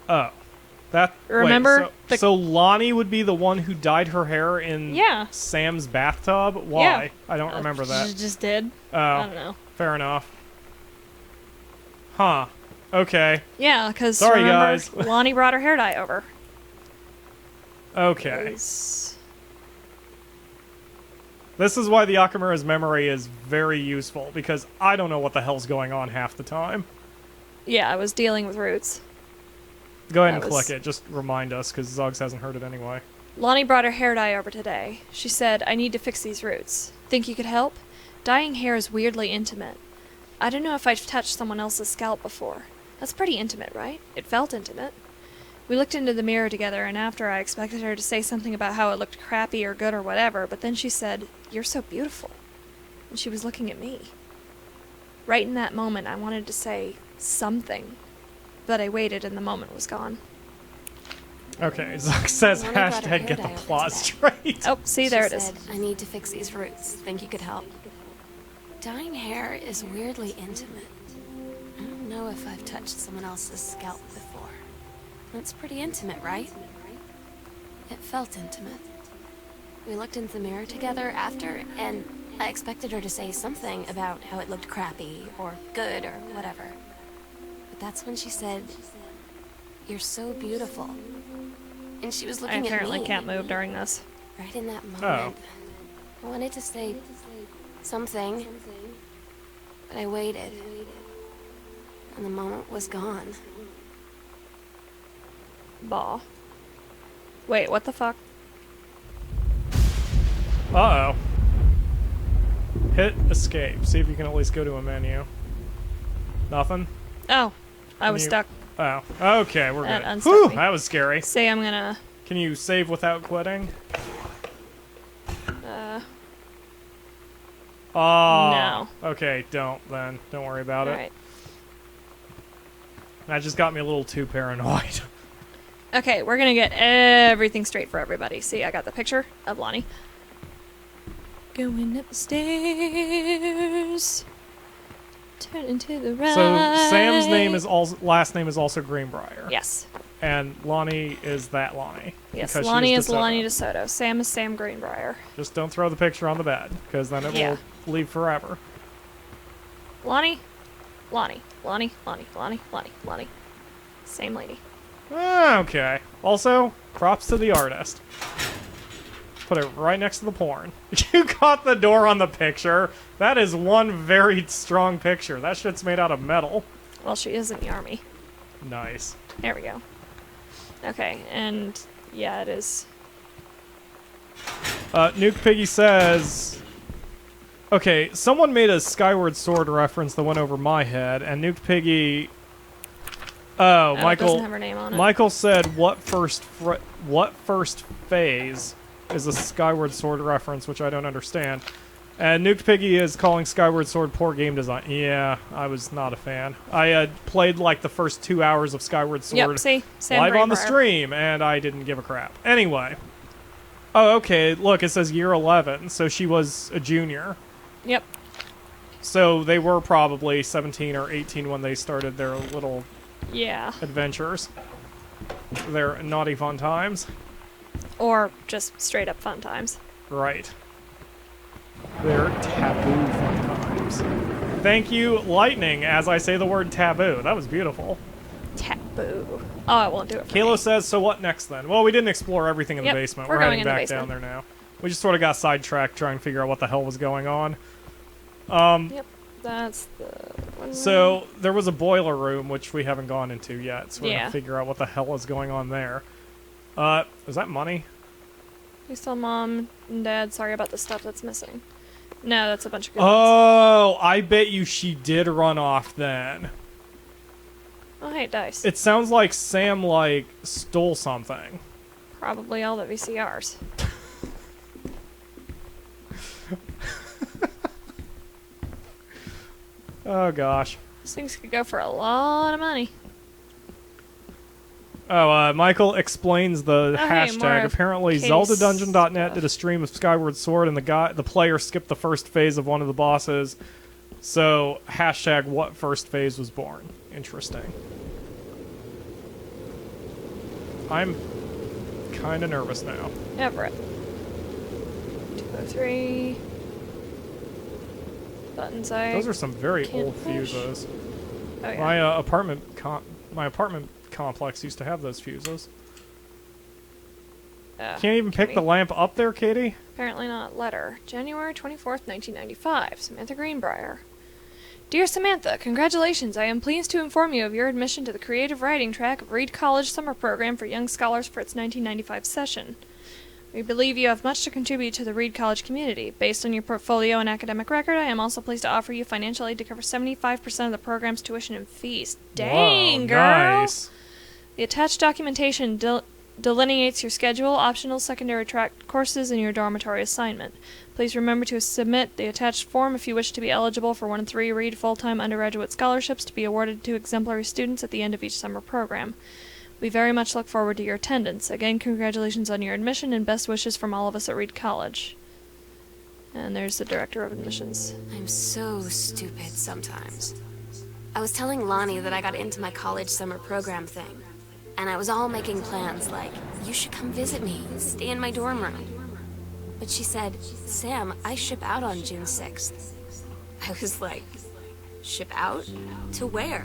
Oh. Remember Wait, so Lonnie would be the one who dyed her hair in Yeah. Sam's bathtub? Why? Yeah. I don't remember that. She just did. I Oh, don't know. fair enough. Huh. Okay. Yeah, because Sorry, remember, guys. Lonnie brought her hair dye over. Okay. 'Cause- This is why the Akamura's memory is very useful, because I don't know what the hell's going on half the time. Yeah, I was dealing with roots. Go ahead and That click was- it. Just remind us, because Zuggs hasn't heard it anyway. Lonnie brought her hair dye over today. She said, I need to fix these roots. Think you could help? Dyeing hair is weirdly intimate. I don't know if I've touched someone else's scalp before. That's pretty intimate, right? It felt intimate. We looked into the mirror together, and after I expected her to say something about how it looked crappy or good or whatever, but then she said, You're so beautiful. And she was looking at me. Right in that moment, I wanted to say something, but I waited and the moment was gone. Okay, Zuggs says Lonnie brought her hashtag hair get the dye over plot today. straight. Oh, see, there it is. She said, I need to fix these roots. Think you could help? Dyeing hair is weirdly intimate. I don't know if I've touched someone else's scalp before. It's pretty intimate, right? It felt intimate. We looked into the mirror together after, and I expected her to say something about how it looked crappy or good or whatever. But that's when she said, You're so beautiful. And she was I looking at me. apparently can't move during this. Right in that moment, Oh. I wanted to say something, but I waited, and the moment was gone. Ball. Wait, what the fuck? Uh-oh. Hit escape. See if you can at least go to a menu. Nothing? Oh, I was you- stuck. Oh. Okay, we're That good. unstuck Whew, me. that was scary. Say I'm gonna, Can you save without quitting? Oh. No. Okay, don't then. Don't worry about it. alright. That just got me a little too paranoid. Okay, we're gonna get everything straight for everybody. See, I got the picture of Lonnie. Going up the stairs. Turn into the right. So Sam's name is also last name is also Greenbrier. Yes. And Lonnie is that Lonnie. Yes, because she Lonnie is is DeSoto. Lonnie DeSoto. Sam is Sam Greenbrier. Just don't throw the picture on the bed, because then it Yeah. will leave forever. Lonnie. Lonnie. Lonnie. Lonnie. Lonnie. Lonnie. Lonnie. Same lady. Ah, okay. Also, props to the artist. put it right next to the porn. You caught the door on the picture. That is one very strong picture. That shit's made out of metal. Well, she is in the army. Nice. There we go. Okay, and yeah, it is. Nuke Piggy says... Okay, someone made a Skyward Sword reference that went over my head, and Nuke Piggy... Oh, It Michael... doesn't have her name on it. Michael said, what first phase is a Skyward Sword reference, which I don't understand. And Nuke Piggy is calling Skyward Sword poor game design. Yeah, I was not a fan. I played like the first 2 hours of Skyward Sword Yep, see? Sam live on the Greenbrier. stream, and I didn't give a crap. Anyway. Oh, okay, look, it says year 11, so she was a junior. Yep. So they were probably 17 or 18 when they started their little Yeah. adventures. Their naughty fun times. Or just straight up fun times. Right. They're taboo fun times. Thank you, Lightning, as I say the word taboo. That was beautiful. Taboo. Oh, I won't do it for Kalo me. says, so what next then? Well, we didn't explore everything in Yep, the basement. we're We're going heading in the back basement. down there now. We just sort of got sidetracked trying to figure out what the hell was going on. Yep, that's the one. So there was a boiler room, which we haven't gone into yet, so we're Yeah. gonna figure out what the hell is going on there. Is that money? Please tell Mom and Dad sorry about the stuff that's missing. No, that's a bunch of good ones. Oh, I bet you she did run off then. Oh, hey, dice. It sounds like Sam, like, stole something. Probably all the VCRs. Oh, gosh. These things could go for a lot of money. Oh, Michael explains the Oh, hey, more hashtag. of Apparently, Katie's ZeldaDungeon.net stuff. did a stream of Skyward Sword, and the player skipped the first phase of one of the bosses. So, hashtag what first phase was born. Interesting. I'm kind of nervous now. Everett. 203. Buttons I Those are some very can't old push. fuses. Oh, yeah. My apartment complex used to have those fuses. Can't even can pick the we- lamp up there, Katie? Apparently not. Letter. January 24th, 1995. Samantha Greenbrier. Dear Samantha, congratulations. I am pleased to inform you of your admission to the creative writing track of Reed College Summer Program for Young Scholars for its 1995 session. We believe you have much to contribute to the Reed College community. Based on your portfolio and academic record, I am also pleased to offer you financial aid to cover 75% of the program's tuition and fees. Dang, Whoa, girl! nice. The attached documentation delineates your schedule, optional secondary track courses, and your dormitory assignment. Please remember to submit the attached form if you wish to be eligible for one of 3 Reed full-time undergraduate scholarships to be awarded to exemplary students at the end of each summer program. We very much look forward to your attendance. Again, congratulations on your admission and best wishes from all of us at Reed College. And there's the director of admissions. I'm so stupid sometimes. I was telling Lonnie that I got into my college summer program thing. And I was all making plans like, you should come visit me, stay in my dorm room. But she said, Sam, I ship out on June 6th. I was like, ship out? To where?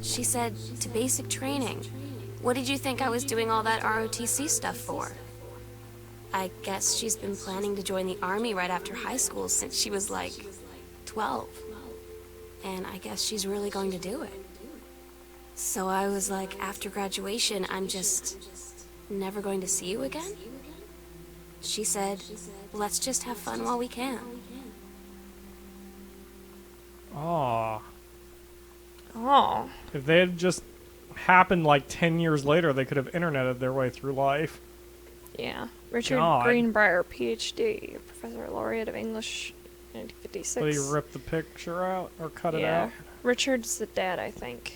She said, to basic training. What did you think I was doing all that ROTC stuff for? I guess she's been planning to join the army right after high school since she was like 12. And I guess she's really going to do it. So I was like, after graduation, I'm just never going to see you again? She said, let's just have fun while we can. Aw. Oh. If they had just happened like 10 years later, they could have interneted their way through life. Yeah. Richard God. Greenbrier, PhD, Professor Laureate of English, 1956. Did he rip the picture out or cut it Yeah. out? Richard's the dad, I think.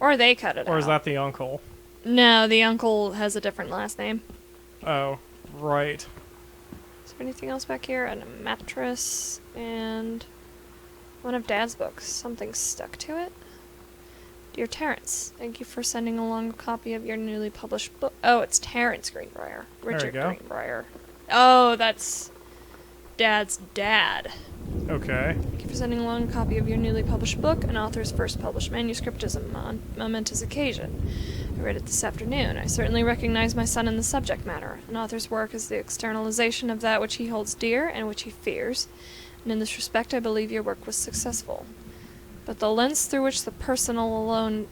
Or they cut it out. Or is that the uncle? No, the uncle has a different last name. Oh, right. Is there anything else back here? And a mattress and one of Dad's books. Something stuck to it. Dear Terrence, thank you for sending along a copy of your newly published book. Oh, it's Terrence Greenbrier. you Richard go. Greenbrier. Oh, that's Dad's dad. Okay. Thank you for sending along a copy of your newly published book, an author's first published manuscript is a momentous occasion. I read it this afternoon. I certainly recognize my son in the subject matter. An author's work is the externalization of that which he holds dear and which he fears, and in this respect I believe your work was successful. But the lens through which the personal alone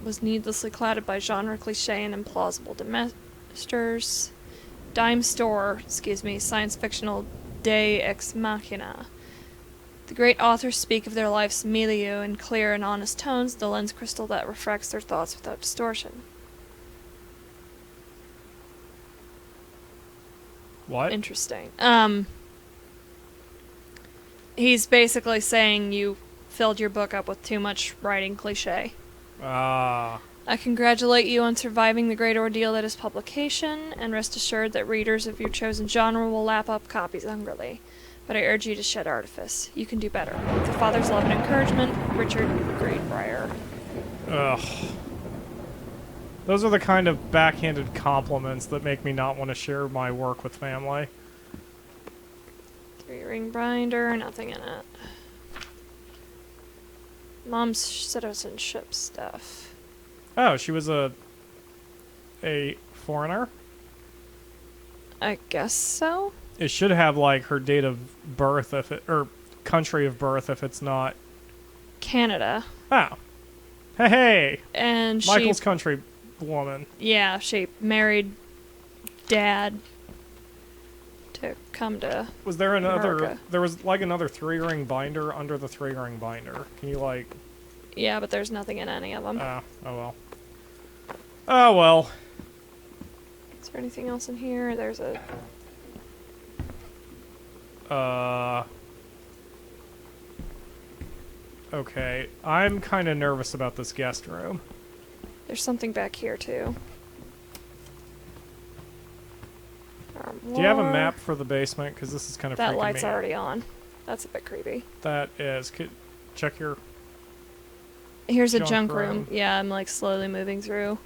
was needlessly clouded by genre cliché and implausible dime store, science fictional de ex machina. The great authors speak of their life's milieu in clear and honest tones, the lens crystal that refracts their thoughts without distortion. What? Interesting. He's basically saying you filled your book up with too much writing cliché. Ah. I congratulate you on surviving the great ordeal that is publication, and rest assured that readers of your chosen genre will lap up copies hungrily. But I urge you to shed artifice. You can do better. With your father's love and encouragement, Richard Greenbrier. Ugh. Those are the kind of backhanded compliments that make me not want to share my work with family. 3-ring binder, nothing in it. Mom's citizenship stuff. Oh, she was a foreigner? I guess so. It should have like her date of birth or country of birth if it's not Canada. Oh. Hey. And Michael's country woman. Yeah, she married Dad to come to Was there another America. There was like another 3-ring binder under the 3-ring binder. Can you like Yeah, but there's nothing in any of them. oh well. Oh well. Is there anything else in here? There's a Okay, I'm kind of nervous about this guest room. There's something back here too. Do you have a map for the basement? Because this is kind of That freaking light's me out. already on. That's a bit creepy. That is. Check your. Here's a Junk junk room. room. Yeah, I'm like slowly moving through.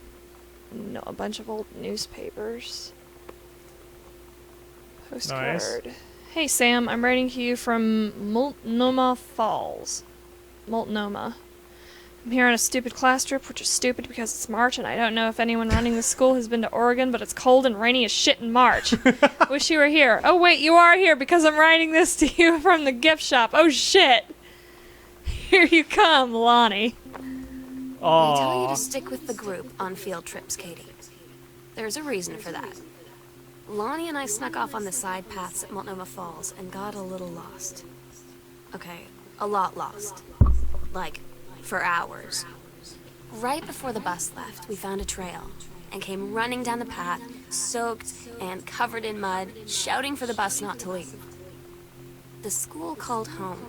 No, a bunch of old newspapers. Postcard. Nice. Hey Sam, I'm writing to you from Multnomah Falls. Multnomah. I'm here on a stupid class trip, which is stupid because it's March, and I don't know if anyone running the school has been to Oregon, but it's cold and rainy as shit in March. Wish you were here. Oh wait, you are here because I'm writing this to you from the gift shop. Oh shit. Here you come, Lonnie. They tell you Aww. to stick with the group on field trips, Katie. There's a reason for that. Lonnie and I snuck off on the side paths at Multnomah Falls and got a little lost. Okay, a lot lost. Like, for hours. Right before the bus left, we found a trail and came running down the path, soaked and covered in mud, shouting for the bus not to leave. The school called home.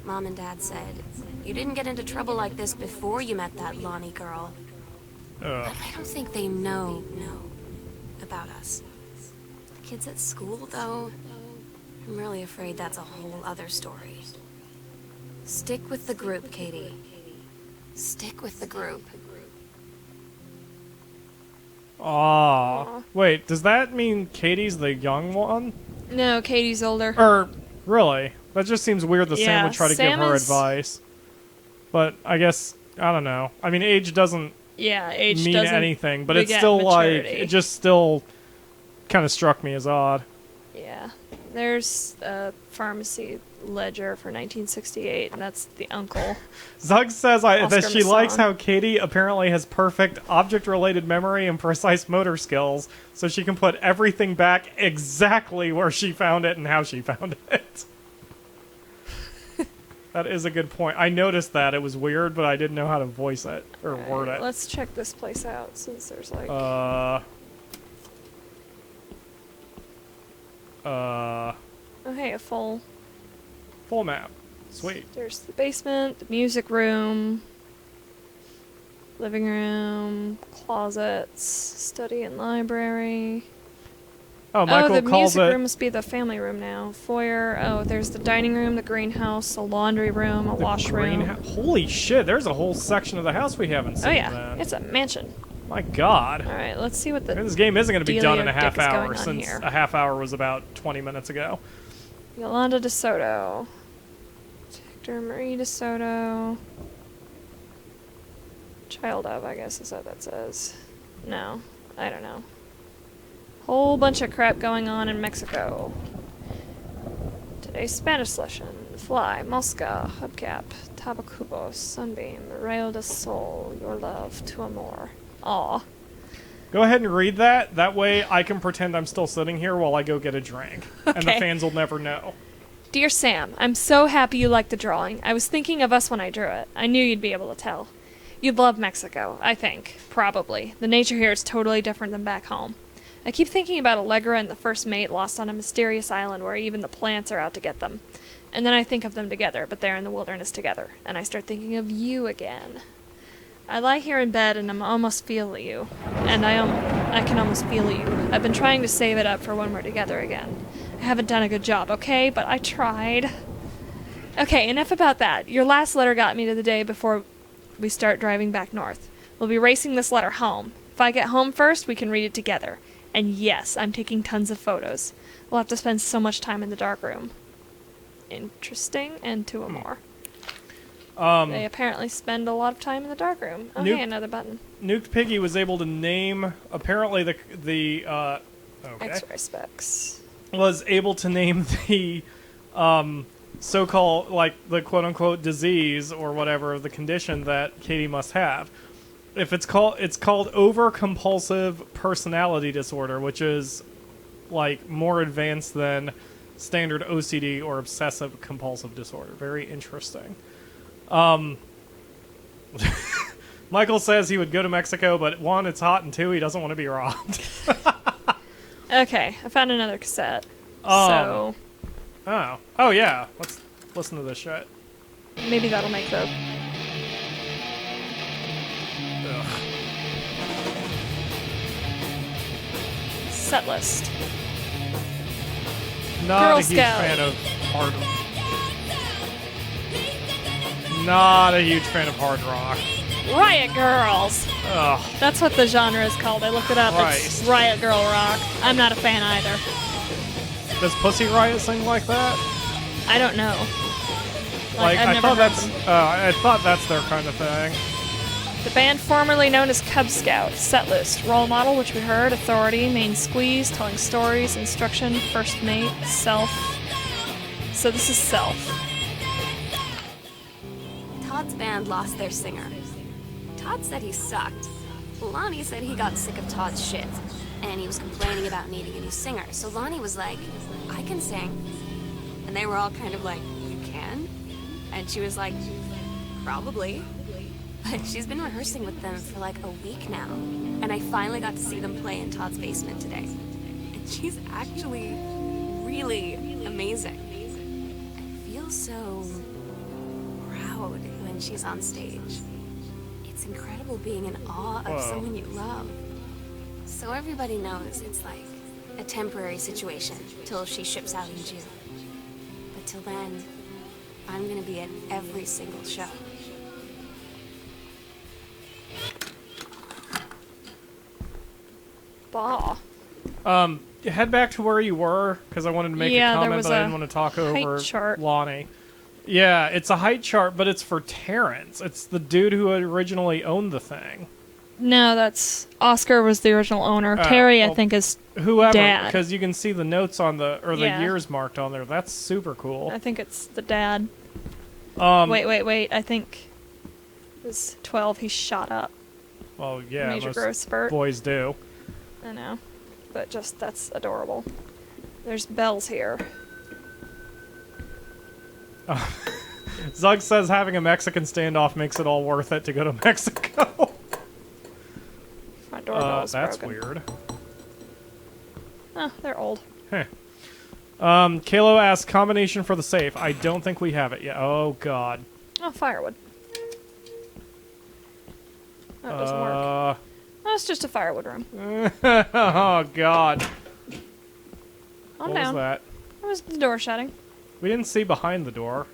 Mom and Dad said, "You didn't get into trouble like this before you met that Lonnie girl." Ugh. But I don't think they know about us. The kids at school, though, I'm really afraid that's a whole other story. Stick with the group, Katie. Stick with the group. Aw. Wait, does that mean Katie's the young one? No, Katie's older. Or, really? That just seems weird that Sam Yeah, would try to Sam give her is- advice. But I guess, I don't know. I mean, age doesn't Yeah, age mean doesn't anything, but it's beget still maturity. like, it just still kind of struck me as odd. Yeah. There's a pharmacy ledger for 1968, and that's the uncle. Zug says that Oscar she likes Masson. how Katie apparently has perfect object-related memory and precise motor skills, so she can put everything back exactly where she found it and how she found it. That is a good point. I noticed that. It was weird, but I didn't know how to voice it or word Alright, it. let's check this place out, since there's like... Oh hey, a full... Full map. Sweet. There's the basement, the music room, living room, closets, study and library. Oh, Michael the calls music it... room must be the family room now. Foyer. Oh, there's the dining room, the greenhouse, a laundry room, a washroom. Holy shit, there's a whole section of the house we haven't seen Oh yeah, then. it's a mansion. My god. All right, let's see what the This game isn't going to be done in a Dealio half dick is hour, going on since here. a half hour was about 20 minutes ago. Yolanda DeSoto. Hector Marie DeSoto. Child of, I guess is what that says. No, I don't know. Whole bunch of crap going on in Mexico. Today's Spanish lesson. Fly, Mosca, Hubcap, Tabacubo, Sunbeam, Rayo del Sol, Your Love, to Amor. Aw. Go ahead and read that. That way I can pretend I'm still sitting here while I go get a drink. And the Okay. fans will never know. Dear Sam, I'm so happy you liked the drawing. I was thinking of us when I drew it. I knew you'd be able to tell. You'd love Mexico, I think. Probably. The nature here is totally different than back home. I keep thinking about Allegra and the first mate lost on a mysterious island where even the plants are out to get them. And then I think of them together, but they're in the wilderness together. And I start thinking of you again. I lie here in bed and I almost feel you. And I can almost feel you. I've been trying to save it up for when we're together again. I haven't done a good job, okay? But I tried. Okay, enough about that. Your last letter got me to the day before we start driving back north. We'll be racing this letter home. If I get home first, we can read it together. And yes, I'm taking tons of photos. We'll have to spend so much time in the darkroom. Interesting, and two or more. They apparently spend a lot of time in the darkroom. Oh, hey, another button. Nuked Piggy was able to name, apparently the okay. X-ray specs. Was able to name the so-called, like, the quote-unquote disease or whatever, the condition that Katie must have. It's called overcompulsive personality disorder, which is, like, more advanced than standard OCD or obsessive compulsive disorder. Very interesting. Michael says he would go to Mexico, but one, it's hot, and two, he doesn't want to be robbed. Okay, I found another cassette. Oh yeah, let's listen to this shit. Maybe that'll make the... Ugh. set list. Not Girl a huge Scout. fan of hard. Not a huge fan of hard rock. Riot Girls! Ugh. That's what the genre is called. I looked it up. It's Christ. Riot Girl Rock. I'm not a fan either. Does Pussy Riot sing like that? I don't know. Like I've I never thought heard that's them. I thought that's their kind of thing. The band formerly known as Cub Scout. Setlist. Role model, which we heard. Authority. Main squeeze. Telling stories. Instruction. First mate. Self. So this is Self. Todd's band lost their singer. Todd said he sucked. Lonnie said he got sick of Todd's shit, and he was complaining about needing a new singer. So Lonnie was like, I can sing. And they were all kind of like, you can? And she was like, probably. But she's been rehearsing with them for like a week now. And I finally got to see them play in Todd's basement today. And she's actually really amazing. I feel so proud when she's on stage. It's incredible being in awe of Whoa. someone you love. So everybody knows it's like a temporary situation till she ships out in June. But till then, I'm gonna be at every single show. Bah. Head back to where you were because I wanted to make a Yeah, there comment, was but I a didn't want to talk over height chart. Lonnie. Yeah, it's a height chart, but it's for Terrence. It's the dude who had originally owned the thing. No, that's... Oscar was the original owner. Terry, I well, think, is... Whoever, Dad. because you can see the notes on the Yeah. years marked on there. That's super cool. I think it's the dad. Wait. I think it was 12. He shot up. Well, yeah, Major most growth spurt. boys do. I know. But just, that's adorable. There's bells here. Zug says having a Mexican standoff makes it all worth it to go to Mexico. Front door bell is that's broken. weird. Oh, they're old. Huh. Kalo asks combination for the safe. I don't think we have it yet. Oh god. Oh, firewood. That doesn't work. Oh, it's just a firewood room. Oh god. Calm What down. was that? That was the door shutting. We didn't see behind the door.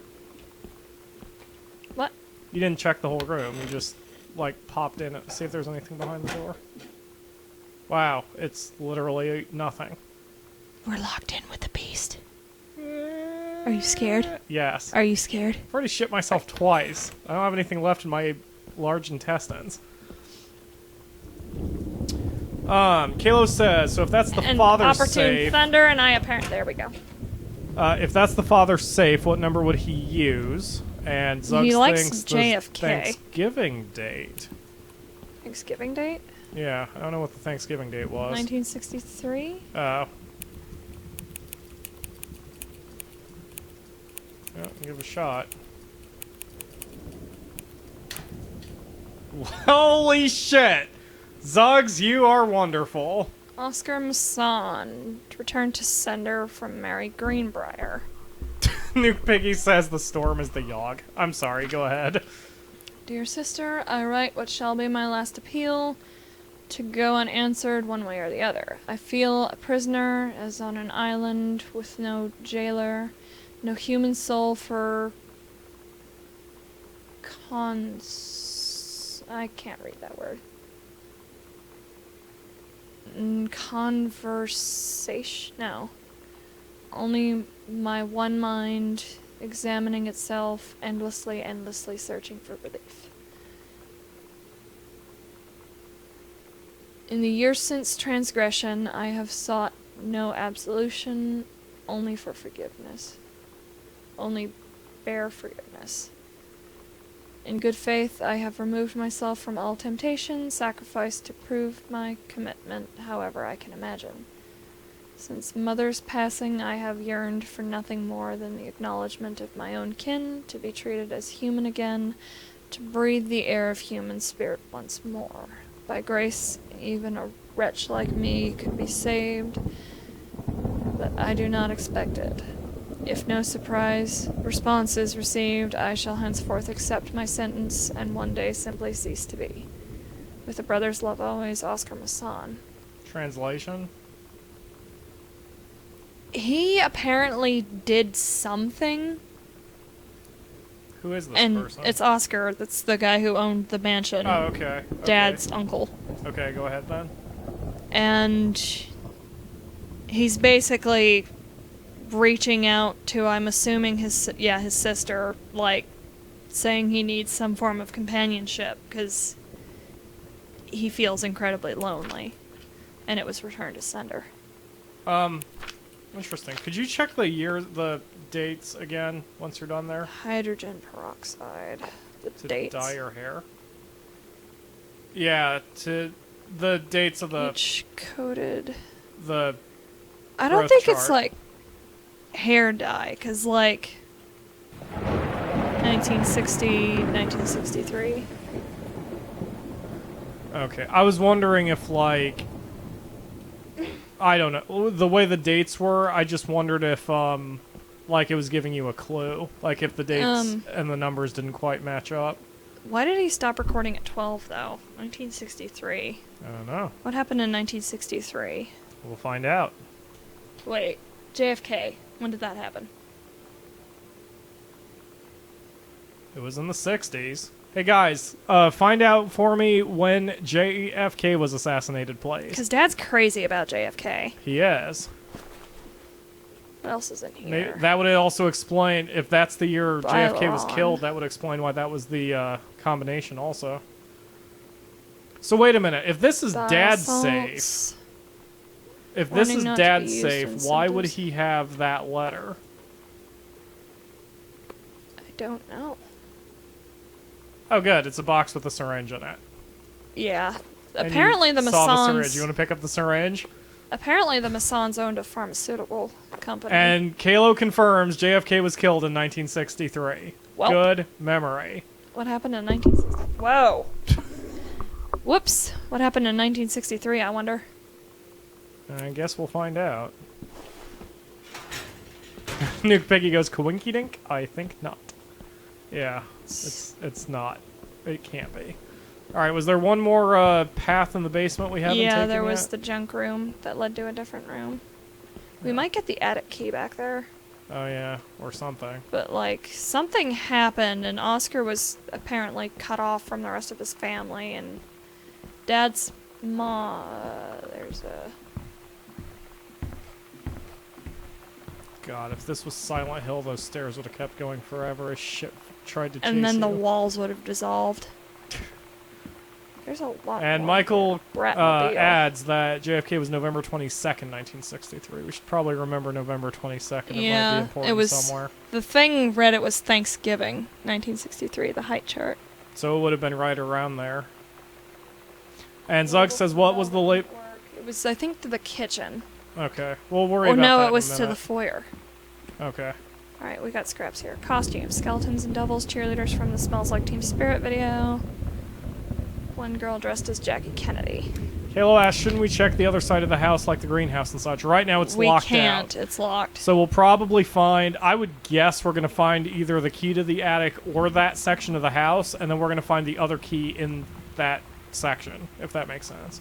What? You didn't check the whole room. You just like popped in to see if there's anything behind the door. Wow, it's literally nothing. We're locked in with the beast. Are you scared? Yes. Are you scared? I've already shit myself twice. I don't have anything left in my large intestines. Kalo says, so if that's the And father's opportune safe... thunder, and I apparently... There we go. if that's the father's safe, what number would he use? And Zuggs He likes thinks JFK. the Thanksgiving date. Thanksgiving date? Yeah, I don't know what the Thanksgiving date was. 1963? Oh. Yeah, give it a shot. Holy shit! Zuggs, you are wonderful. Oscar Masson returned to sender from Mary Greenbrier. Nuke Piggy says the storm is the Yogg. I'm sorry, go ahead. Dear sister, I write what shall be my last appeal, to go unanswered one way or the other. I feel a prisoner, as on an island with no jailer, no human soul for I can't read that word. Conversation? No. Only my one mind examining itself, endlessly searching for relief. In the years since transgression, I have sought no absolution, only for forgiveness. Only bare forgiveness. In good faith, I have removed myself from all temptation, sacrificed to prove my commitment, however I can imagine. Since mother's passing, I have yearned for nothing more than the acknowledgement of my own kin, to be treated as human again, to breathe the air of human spirit once more. By grace, even a wretch like me could be saved, but I do not expect it. If no response is received, I shall henceforth accept my sentence, and one day simply cease to be. With a brother's love always, Oscar Masson. Translation? He apparently did something. Who is this and person? It's Oscar. That's the guy who owned the mansion. Oh, okay. Dad's uncle. Okay, go ahead then. And he's basically reaching out to, I'm assuming his sister, like, saying he needs some form of companionship because he feels incredibly lonely, and it was returned to sender. Interesting. Could you check the dates again once you're done there? Hydrogen peroxide. The To dates. dye your hair? Yeah, to the dates of the Each coded. the I don't growth think chart. it's like hair dye, because like 1960, 1963. Okay, I was wondering if like I don't know the way the dates were. I just wondered if like it was giving you a clue, like if the dates and the numbers didn't quite match up. Why did he stop recording at 12 though? 1963. I don't know. What happened in 1963? We'll find out. Wait, JFK. When did that happen? It was in the 60s. Hey guys, find out for me when JFK was assassinated, please. Because Dad's crazy about JFK. He is. What else is in here? Maybe that would also explain, if that's the year JFK was Byron. killed, that would explain why that was the combination also. So wait a minute, if this is Dad's safe, Salts. if this Warning is not to Dad's be used safe, in why would symptoms. he have that letter? I don't know. Oh good, it's a box with a syringe in it. Yeah. And Apparently you the saw the syringe. Massons. You want to pick up the syringe? Apparently the Massons owned a pharmaceutical company. And Kalo confirms JFK was killed in 1963. Welp. Good memory. What happened in 1963? Whoa. Whoops. What happened in 1963, I wonder? I guess we'll find out. Nuke Piggy goes, Kawinky Dink? I think not. Yeah, it's not. It can't be. Alright, was there one more path in the basement we haven't taken Yeah, there yet? was the junk room that led to a different room. We might get the attic key back there. Oh yeah, or something. But, like, something happened, and Oscar was apparently cut off from the rest of his family, and Dad's mom... there's a... God, if this was Silent Hill, those stairs would have kept going forever as shit tried to chase And then you. the walls would have dissolved. There's a lot. And more Michael here. Bratmobile. adds that JFK was November 22nd, 1963. We should probably remember November 22nd. It might Yeah, be important it was somewhere. The thing read it was Thanksgiving, 1963, the height chart. So it would have been right around there. And Zug says, what was the late... It was, I think, to the kitchen. Okay, we'll worry Or about that no, in it a was to the minute. foyer. Okay. Alright, we got scraps here. Costumes, skeletons and devils, cheerleaders from the Smells Like Teen Spirit video. One girl dressed as Jackie Kennedy. Halo asks, shouldn't we check the other side of the house like the greenhouse and such? Right now it's locked out. We can't, it's locked. So we'll probably find, I would guess we're going to find either the key to the attic or that section of the house, and then we're going to find the other key in that section, if that makes sense.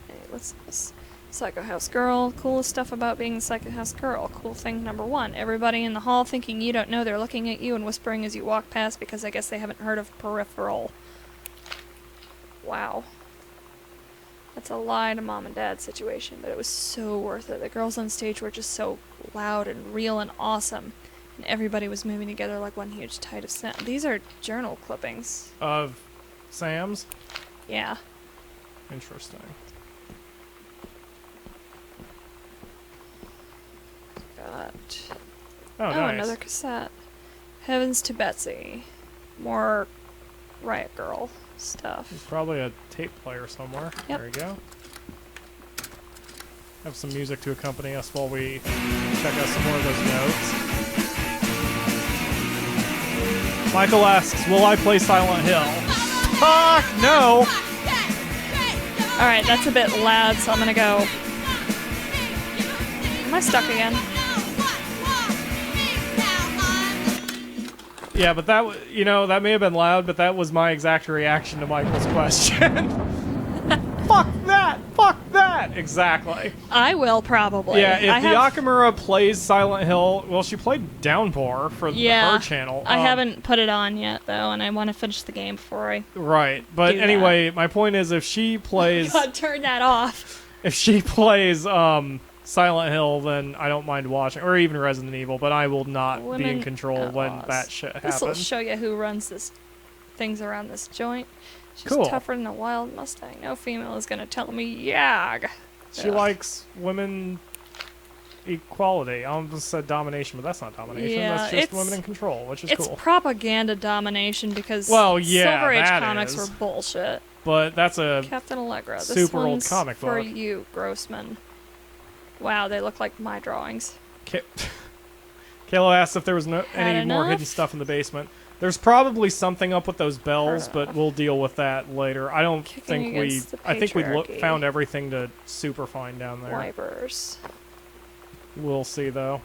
Hey, what's this? Psycho House Girl. Coolest stuff about being the Psycho House Girl. Cool thing number 1. Everybody in the hall thinking you don't know they're looking at you and whispering as you walk past because I guess they haven't heard of peripheral. Wow. That's a lie to mom and dad situation, but it was so worth it. The girls on stage were just so loud and real and awesome. And everybody was moving together like one huge tide of sound. These are journal clippings. Of Sam's? Yeah. Interesting. Got... Oh, nice. Another cassette. Heavens to Betsy. More Riot Girl stuff. There's probably a tape player somewhere. Yep. There you go. Have some music to accompany us while we check out some more of those notes. Michael asks, will I play Silent Hill? Fuck no! Alright, that's a bit loud, so I'm gonna go... Am I stuck again? Yeah, but that, that may have been loud, but that was my exact reaction to Michael's question. Fuck that! Fuck that! Exactly. I will, probably. Yeah, if TheAkamura plays Silent Hill, well, she played Downpour for her channel. I haven't put it on yet, though, and I want to finish the game before I... Right, but do anyway, my point is, if she plays... God, turn that off. If she plays Silent Hill, then I don't mind watching, or even Resident Evil, but I will not be in control when that shit happens. This will show you who runs things around this joint. She's Cool. tougher than a wild Mustang. No female is gonna tell me yag. She likes women equality. I almost said domination, but that's not domination. Yeah, that's just women in control, which is It's cool. propaganda domination because Well, yeah, Silver Age that comics is. were bullshit. But that's a Captain Allegra. This super old one's comic for book. you, Grossman. Wow, they look like my drawings. Kayla asked if there was any more enough? hidden stuff in the basement. There's probably something up with those bells, but we'll deal with that later. I don't think we... against the I think we patriarchy. found everything to super fine down there. Wipers. We'll see, though.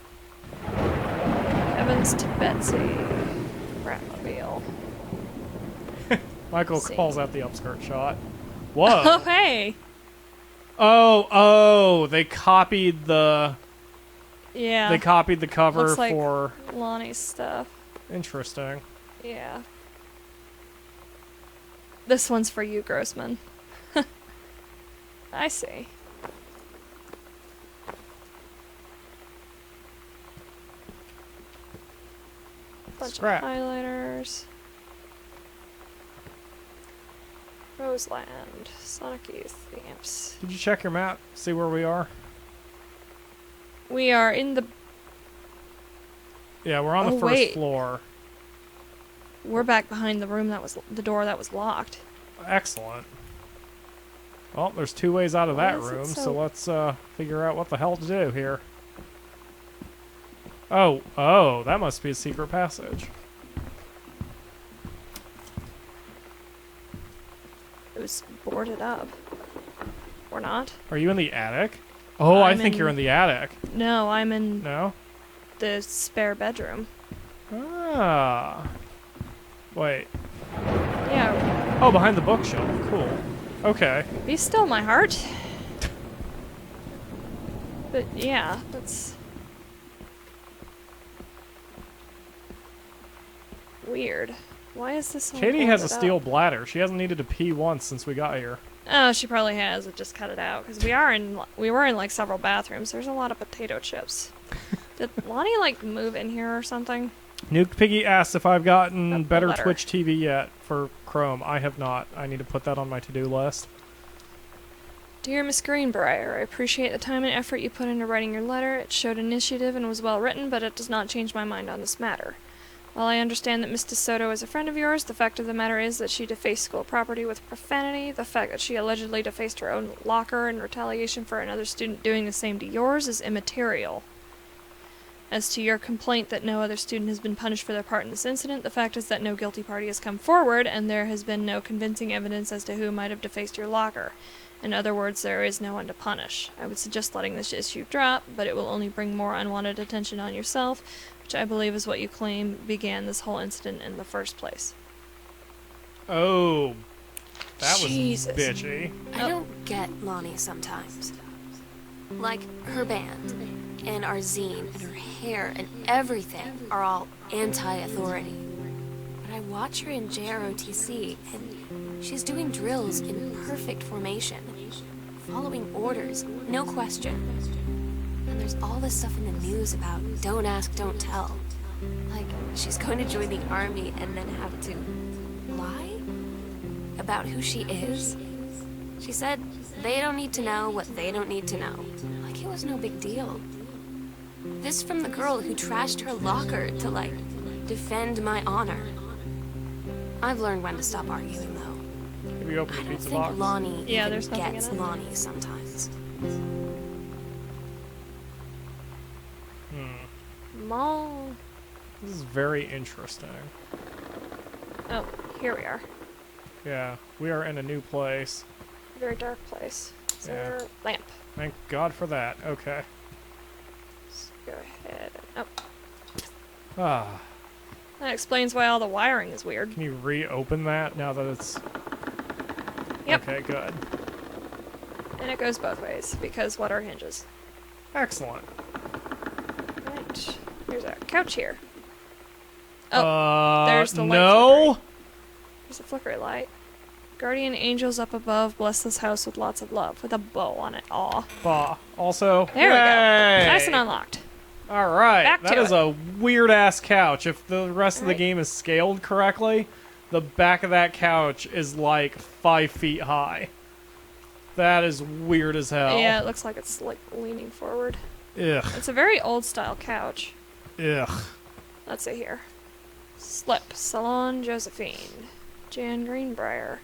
Heavens to Betsy. Bratmobile. Michael See. calls out the upskirt shot. Whoa. Oh, hey! Oh, they copied the... Yeah. They copied the cover Looks like for... Lonnie's stuff. Interesting. Yeah. This one's for you, Grossman. I see. Bunch Scrap. of highlighters. Roseland. Sonic Youth themes. Did you check your map? See where we are? We are in the... Yeah, we're on the Oh, first wait. floor. We're back behind the room that was... the door that was locked. Excellent. Well, there's two ways out of Why that is it room, so- so let's figure out what the hell to do here. Oh, that must be a secret passage. It was boarded up. Or not? Are you in the attic? Oh, I I'm think in- you're in the attic. No, I'm in No? the spare bedroom. Ah. Wait. Yeah, Oh, behind the bookshelf. Cool. Okay. be still, my heart. But yeah, that's... weird. Why is this all Katie has a boarded steel up? bladder. She hasn't needed to pee once since we got here. Oh, she probably has. It just cut it out because we were in like several bathrooms. There's a lot of potato chips. Did Lonnie, like, move in here or something? Nuke Piggy asks if I've gotten A better letter. Twitch TV yet for Chrome. I have not. I need to put that on my to-do list. Dear Miss Greenbrier, I appreciate the time and effort you put into writing your letter. It showed initiative and was well written, but it does not change my mind on this matter. While I understand that Miss DeSoto is a friend of yours, the fact of the matter is that she defaced school property with profanity. The fact that she allegedly defaced her own locker in retaliation for another student doing the same to yours is immaterial. As to your complaint that no other student has been punished for their part in this incident, the fact is that no guilty party has come forward, and there has been no convincing evidence as to who might have defaced your locker. In other words, there is no one to punish. I would suggest letting this issue drop, but it will only bring more unwanted attention on yourself, which I believe is what you claim began this whole incident in the first place. Oh, that Jesus. was bitchy. I don't get Lonnie sometimes. Like, her band, and our zine, and her hair, and everything are all anti-authority. But I watch her in JROTC, and she's doing drills in perfect formation, following orders, no question. And there's all this stuff in the news about don't ask, don't tell. Like, she's going to join the army and then have to lie about who she is. She said they don't need to know what they don't need to know. Like it was no big deal. This from the girl who trashed her locker to, like, defend my honor. I've learned when to stop arguing, though. Have you opened I the don't pizza think box? Lonnie Yeah, even there's nothing gets in it. Lonnie sometimes. Mom. This is very interesting. Oh, here we are. Yeah, we are in a new place. Very dark place. Is Yeah. there lamp? Thank God for that. Okay. Let's go ahead. And, oh, Ah, that explains why all the wiring is weird. can you reopen that now that it's... Yep. Okay, good. And it goes both ways, because what are hinges? Excellent. Right. Here's our couch here. Oh, there's the light no! There's a flickery light. Guardian angels up above, bless this house with lots of love, with a bow on it. Aw. Bah. Also, There we go. yay! Nice and unlocked. All right, Back that to is it. a weird-ass couch. If the rest of the Alright. game is scaled correctly, the back of that couch is like 5 feet high. That is weird as hell. Yeah, it looks like it's like leaning forward. Ugh. It's a very old style couch. Ugh. Let's see here. Slip. Salon Josephine. Jan Greenbrier.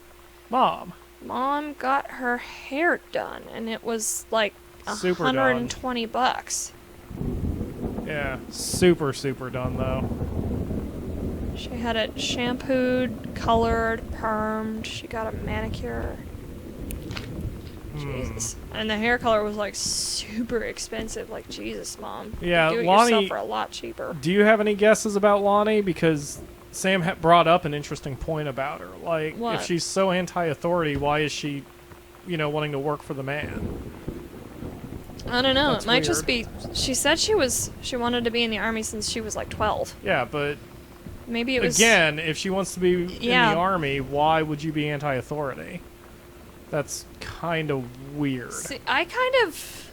Mom. Mom got her hair done, and it was like Super done. $120. Yeah, super, super done, though. She had it shampooed, colored, permed. She got a manicure. Jesus. And the hair color was like super expensive. Like, Jesus, Mom. You Yeah, could do it Lonnie- yourself for a lot cheaper. Do you have any guesses about Lonnie? Because Sam brought up an interesting point about her. Like, What? if she's so anti-authority, why is she, wanting to work for the man? I don't know. That's It might just weird. be. She said she wanted to be in the army since she was like 12. Yeah, but Maybe it was. again, if she wants to be in Yeah. the army, why would you be anti-authority? That's kind of weird. See, I kind of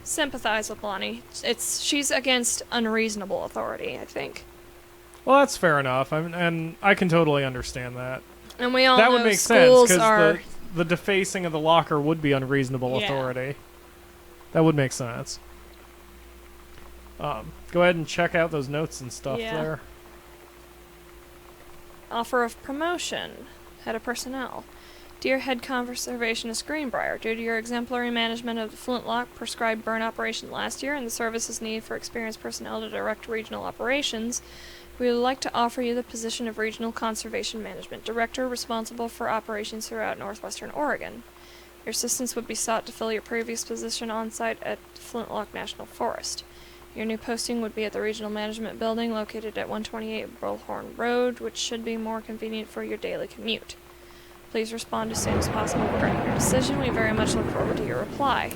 sympathize with Lonnie. She's against unreasonable authority, I think. Well, that's fair enough, and I can totally understand that. And we all That know would make sense, schools because are. the defacing of the locker would be unreasonable Yeah. authority. That would make sense. Go ahead and check out those notes and stuff Yeah. there. Offer of promotion. Head of personnel. Dear Head Conservationist Greenbrier, due to your exemplary management of the Flintlock prescribed burn operation last year and the service's need for experienced personnel to direct regional operations, we would like to offer you the position of Regional Conservation Management Director responsible for operations throughout northwestern Oregon. Your assistance would be sought to fill your previous position on site at Flintlock National Forest. Your new posting would be at the Regional Management Building located at 128 Bullhorn Road, which should be more convenient for your daily commute. Please respond as soon as possible regarding your decision. We very much look forward to your reply.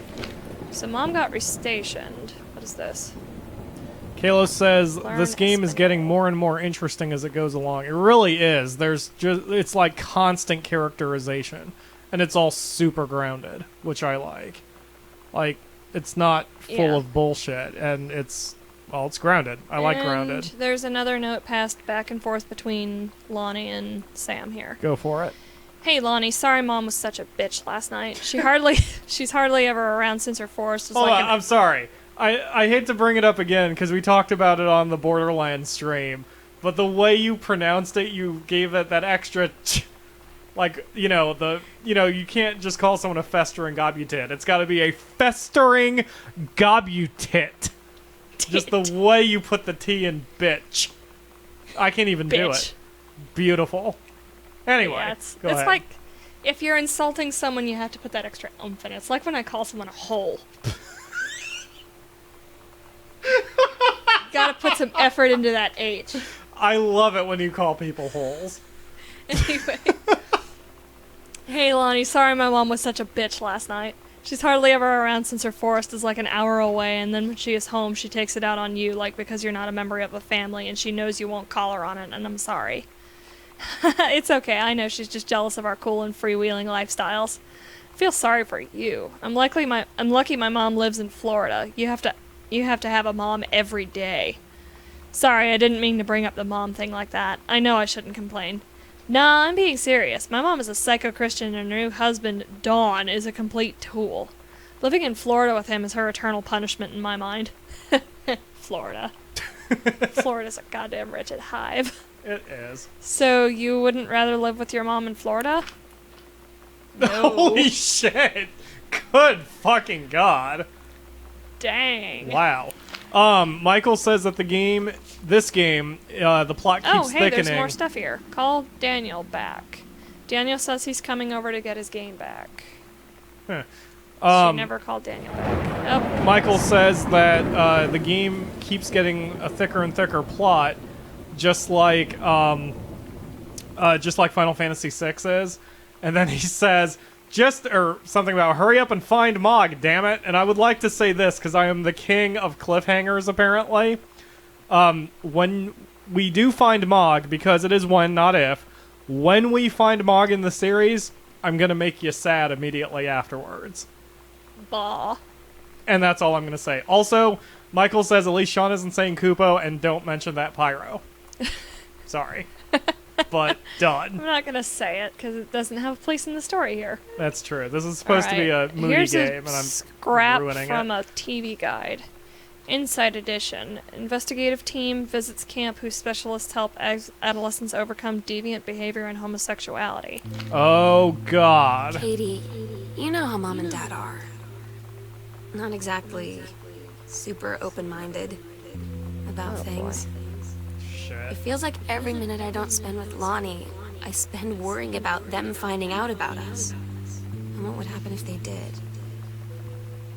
So Mom got restationed. What is this? Kalos says Learn this game is Espanol. getting more and more interesting as it goes along. It really is. It's like constant characterization, and it's all super grounded, which I like. Like, it's not full Yeah. of bullshit, and it's grounded. I like grounded. There's another note passed back and forth between Lonnie and Sam here. Go for it. Hey Lonnie, sorry Mom was such a bitch last night. She's hardly ever around since her forest was Hold like on, I'm sorry. I hate to bring it up again because we talked about it on the Borderlands stream, but the way you pronounced it, you gave it that extra like, you can't just call someone a festering gobutit. It's got to be a festering gobutit. Just the way you put the T in bitch. I can't even do it. Beautiful. Anyway, yeah, go ahead. like if you're insulting someone, you have to put that extra oomph in it. It's like when I call someone a hole. Gotta put some effort into that H. I love it when you call people holes. Anyway. Hey Lonnie, sorry my mom was such a bitch last night. She's hardly ever around since her forest is like an hour away, and then when she is home, she takes it out on you, like because you're not a member of the family, and she knows you won't call her on it, and I'm sorry. It's okay, I know she's just jealous of our cool and freewheeling lifestyles. I feel sorry for you. I'm lucky my mom lives in Florida. You have to have a mom every day. Sorry, I didn't mean to bring up the mom thing like that. I know I shouldn't complain. Nah, I'm being serious. My mom is a psycho-Christian and her new husband, Dawn, is a complete tool. Living in Florida with him is her eternal punishment in my mind. Florida. Florida's a goddamn wretched hive. It is. So you wouldn't rather live with your mom in Florida? No. Holy shit! Good fucking god. Dang. Wow. Michael says that the plot keeps Oh, hey, thickening. there's more stuff here. Call Daniel back. Daniel says he's coming over to get his game back. Huh. She never called Daniel back. Oh. Michael says that the game keeps getting a thicker and thicker plot, just like Final Fantasy VI is. And then he says, something about hurry up and find Mog, damn it. And I would like to say this, because I am the king of cliffhangers, apparently. When we do find Mog, because it is when, not if, when we find Mog in the series, I'm going to make you sad immediately afterwards. Bah. And that's all I'm going to say. Also, Michael says at least Sean isn't saying Kupo, and don't mention that Pyro. Sorry. But done. I'm not going to say it, because it doesn't have a place in the story here. That's true. This is supposed to be a moody Here's game, and I'm scrap ruining from it. a TV guide. Inside Edition. Investigative team visits camp whose specialists help adolescents overcome deviant behavior and homosexuality. Oh, God. Katie, you know how Mom and Dad are. Not exactly super open-minded about things. Shit. It feels like every minute I don't spend with Lonnie, I spend worrying about them finding out about us. And what would happen if they did?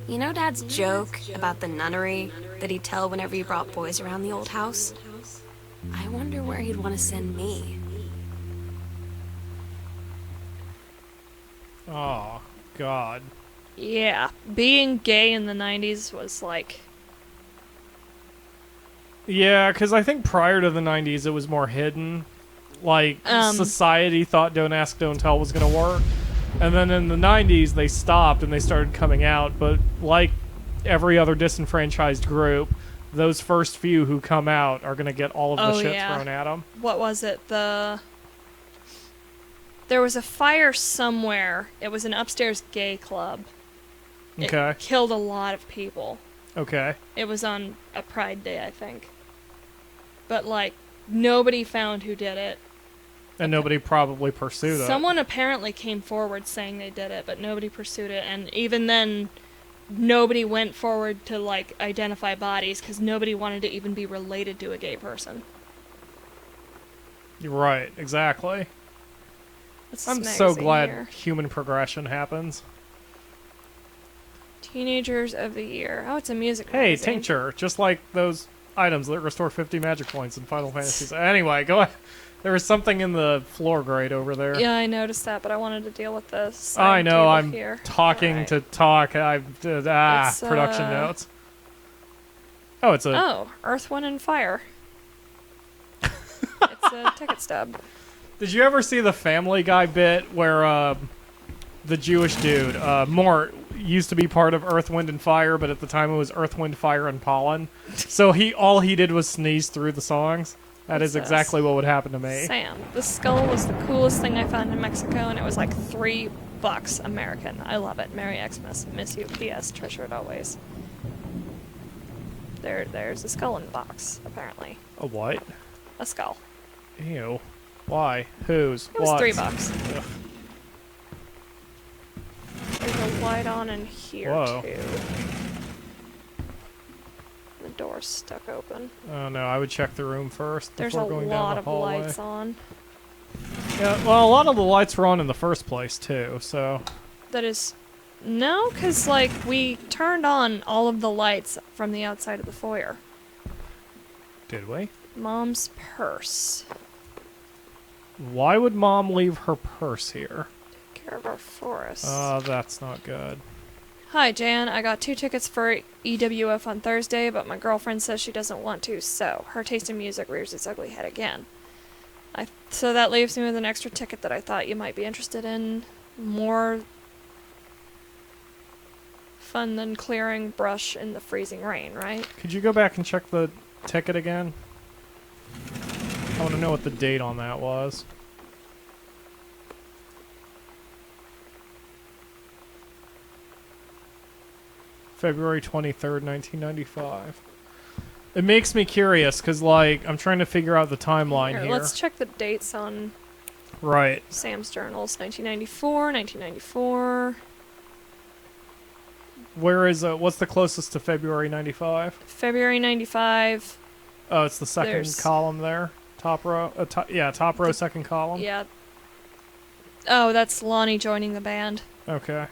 You know Dad's joke about the nunnery that he'd tell whenever he brought boys around the old house? I wonder where he'd want to send me. Oh, God. Yeah, being gay in the 90s was like... Yeah, because I think prior to the 90s it was more hidden. Like, society thought Don't Ask, Don't Tell was going to work. And then in the 90s they stopped and they started coming out. But like every other disenfranchised group, those first few who come out are going to get all of the shit thrown at them. What was it? There was a fire somewhere. It was an upstairs gay club. Okay. It killed a lot of people. Okay. It was on a Pride Day, I think. But, like, nobody found who did it. And nobody probably pursued it. Someone apparently came forward saying they did it, but nobody pursued it. And even then, nobody went forward to, like, identify bodies because nobody wanted to even be related to a gay person. You're right, exactly. I'm so glad human progression happens. Teenagers of the Year. Oh, it's a music Hey, magazine. tincture, just like those items that restore 50 magic points in Final Fantasy. Anyway, go ahead. There was something in the floor grate over there. Yeah, I noticed that, but I wanted to deal with this. I know, I'm here. talking Right. to talk. Production notes. Oh, it's a... Oh, Earth, Wind, and Fire. It's a ticket stub. Did you ever see the Family Guy bit where the Jewish dude, Mort, used to be part of Earth, Wind, and Fire, but at the time it was Earth, Wind, Fire, and Pollen. So all he did was sneeze through the songs. That is exactly what would happen to me. Sam, the skull was the coolest thing I found in Mexico, and it was like $3 American. I love it. Merry Xmas. Miss you. P.S. Treasure it always. There's a skull in the box, apparently. A what? A skull. Ew. Why? Whose? It was what? $3. Ugh. There's a light on in here, Whoa. too. The door's stuck open. Oh no, I would check the room first There's before a going down lot the of hallway. lights on. Yeah, well, a lot of the lights were on in the first place too, so... That is... No, because, like, we turned on all of the lights from the outside of the foyer. Did we? Mom's purse. Why would Mom leave her purse here? Take care of our forest. That's not good. Hi, Jan. I got 2 tickets for EWF on Thursday, but my girlfriend says she doesn't want to, so her taste in music rears its ugly head again. So that leaves me with an extra ticket that I thought you might be interested in. More fun than clearing brush in the freezing rain, right? Could you go back and check the ticket again? I want to know what the date on that was. February 23rd, 1995. It makes me curious, because, like, I'm trying to figure out the timeline here. Let's check the dates on Right. Sam's journals. 1994, 1994. Where is what's the closest to February 95? February 95. Oh, it's the second There's- column there. Top row. Yeah, top row, second column. Yeah. Oh, that's Lonnie joining the band. Okay.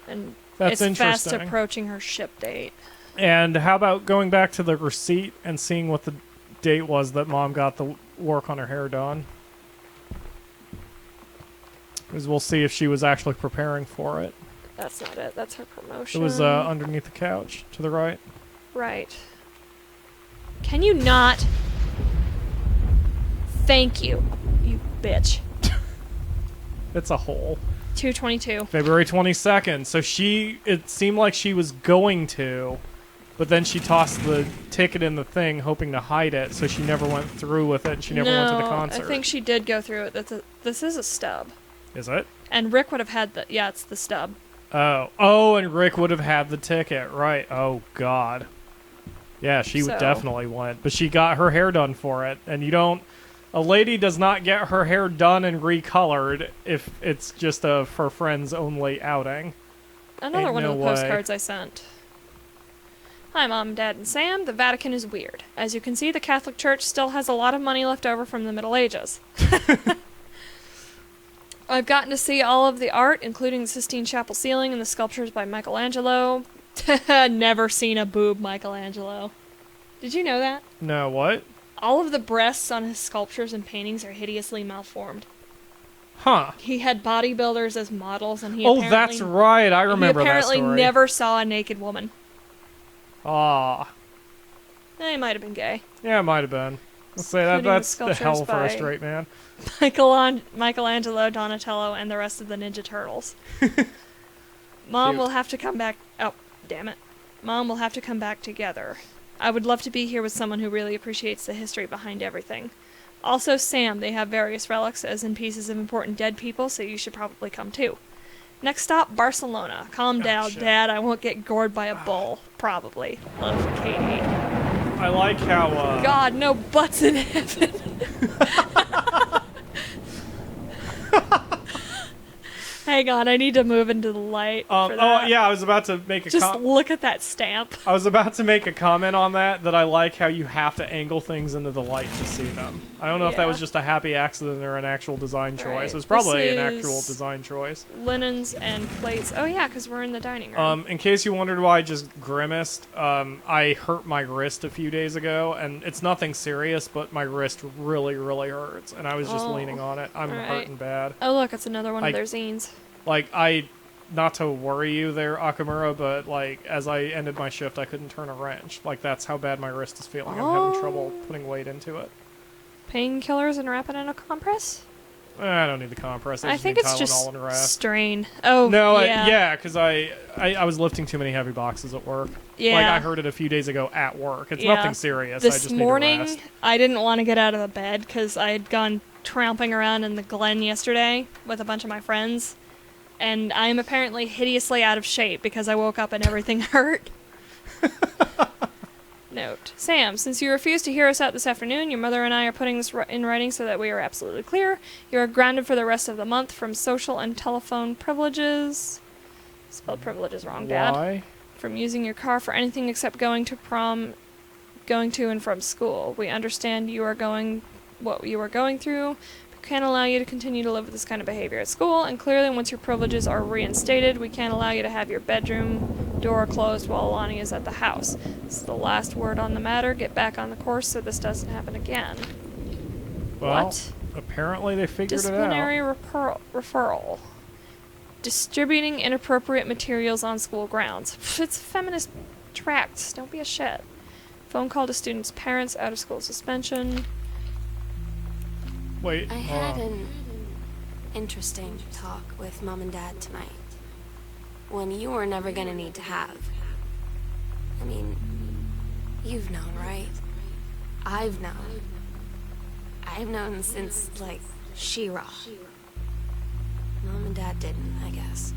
And That's it's fast interesting. approaching her ship date. And how about going back to the receipt and seeing what the date was that Mom got the work on her hair done? Because we'll see if she was actually preparing for it. That's not it. That's her It promotion. was underneath the couch to the right. Right. Can you not? Thank you, you bitch. It's a hole. 222. February 22nd. So it seemed like she was going to, but then she tossed the ticket in the thing, hoping to hide it, so she never went through with it, and she never went to the concert. I think she did go through it. This is a stub. Is it? And Rick would have had the... Yeah, it's the stub. Oh, and Rick would have had the ticket, right. Oh, God. Yeah, she So- definitely went, but she got her hair done for it, and you don't... A lady does not get her hair done and recolored if it's just a for friends only outing. Another Ain't one no of the way. postcards I sent. Hi, Mom, Dad, and Sam. The Vatican is weird. As you can see, the Catholic Church still has a lot of money left over from the Middle Ages. I've gotten to see all of the art, including the Sistine Chapel ceiling and the sculptures by Michelangelo. Never seen a boob, Michelangelo. Did you know that? No, what? All of the breasts on his sculptures and paintings are hideously malformed. Huh. He had bodybuilders as models, and he Oh, apparently, that's right. I remember he apparently that story. never saw a naked woman. Ah. He might have been gay. Yeah, it might have been. Let's say that Including the that's the hell sculptures for a by- straight man. Michelangelo, Donatello, and the rest of the Ninja Turtles. Mom Cute. will have to come back... Oh, damn it. Mom will have to come back together. I would love to be here with someone who really appreciates the history behind everything. Also, Sam, they have various relics as in pieces of important dead people, so you should probably come too. Next stop, Barcelona. Calm down, shit. Dad. I won't get gored by a bull. Probably. Love, Katie. I like how, God, no butts in heaven. Hang on, I need to move into the light for that. oh, yeah, I was about to make a Just look at that stamp. I was about to make a comment on that I like how you have to angle things into the light to see them. I don't know if that Yeah. was just a happy accident or an actual design choice. Right. It was probably This an actual is- design choice. Linens and plates. Oh yeah, because we're in the dining room. In case you wondered why I just grimaced, I hurt my wrist a few days ago, and it's nothing serious, but my wrist really, really hurts, and I was just Oh. leaning on it. I'm Alright. hurting bad. Oh look, it's another one I- of their zines. Like, not to worry you there, Akamura, but, like, as I ended my shift, I couldn't turn a wrench. Like, that's how bad my wrist is feeling. I'm having trouble putting weight into it. Painkillers and wrap it in a compress? I don't need the compress. I just think need it's Tylenol just and rest. strain. Oh, No, yeah. because I was lifting too many heavy boxes at work. Yeah. Like, I heard it a few days ago at work. It's Yeah. nothing serious. I This just morning, need to rest. I didn't want to get out of the bed because I had gone tramping around in the Glen yesterday with a bunch of my friends. And I am apparently hideously out of shape because I woke up and everything hurt. Note. Sam, since you refused to hear us out this afternoon, your mother and I are putting this in writing so that we are absolutely clear. You are grounded for the rest of the month from social and telephone privileges. Spelled privileges wrong, Dad. Why? From using your car for anything except going to prom, going to and from school. We understand what you are going through, but can't allow you to continue to live with this kind of behavior at school, and clearly once your privileges are reinstated, we can't allow you to have your bedroom door closed while Lonnie is at the house. This is the last word on the matter. Get back on the course so this doesn't happen again. Well, What? apparently they figured Disciplinary it out. referral. Distributing inappropriate materials on school grounds. It's feminist tracts. Don't be a shit. Phone call to students' parents. Out of school suspension. Wait. I had an interesting talk with Mom and Dad tonight. One you were never gonna need to have. I mean, you've known, right? I've known. I've known since, like, She-Ra. Mom and Dad didn't, I guess.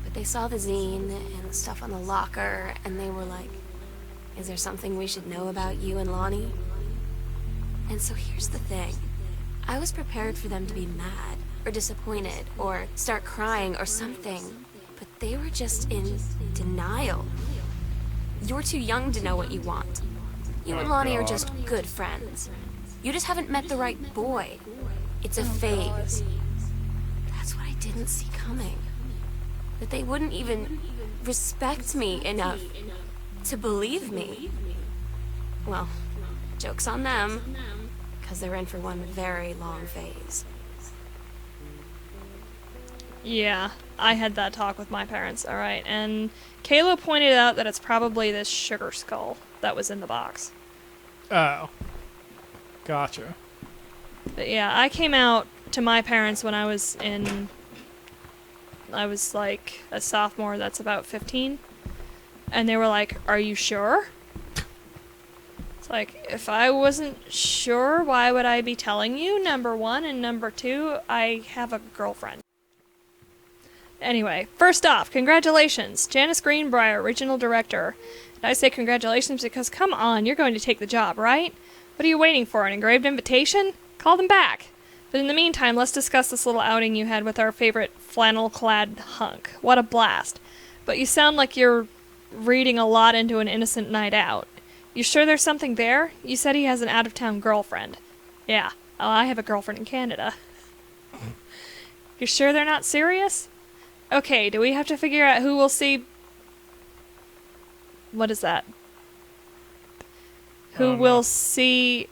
But they saw the zine and the stuff on the locker, and they were like, is there something we should know about you and Lonnie? And so here's the thing. I was prepared for them to be mad, or disappointed, or start crying, or something. But they were just in denial. You're too young to know what you want. You and Lonnie are just good friends. You just haven't met the right boy. It's a phase. That's what I didn't see coming. That they wouldn't even respect me enough to believe me. Well, joke's on them, because they're in for one very long phase. Yeah, I had that talk with my parents, alright. And Kayla pointed out that it's probably this sugar skull that was in the box. Oh. Gotcha. But yeah, I came out to my parents when I was like a sophomore, that's about 15. And they were like, are you sure? It's like, if I wasn't sure, why would I be telling you? Number one, and number two, I have a girlfriend. Anyway, first off, congratulations, Janice Greenbrier, Regional Director. And I say congratulations because, come on, you're going to take the job, right? What are you waiting for, an engraved invitation? Call them back. But in the meantime, let's discuss this little outing you had with our favorite flannel-clad hunk. What a blast. But you sound like you're reading a lot into an innocent night out. You sure there's something there? You said he has an out-of-town girlfriend. Yeah, well, I have a girlfriend in Canada. You sure they're not serious? Okay, do we have to figure out who will see... What is that? Who will see...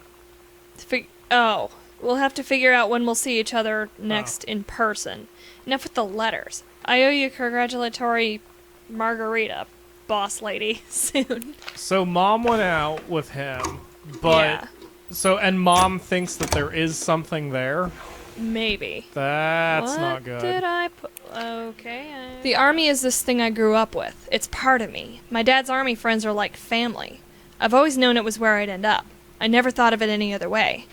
we'll have to figure out when we'll see each other next in person. Enough with the letters. I owe you a congratulatory margarita, boss lady, soon. So Mom went out with him, but... Yeah. So, and Mom thinks that there is something there? Maybe. That's not What good. did I put? Okay. The army is this thing I grew up with. It's part of me. My dad's army friends are like family. I've always known it was where I'd end up. I never thought of it any other way.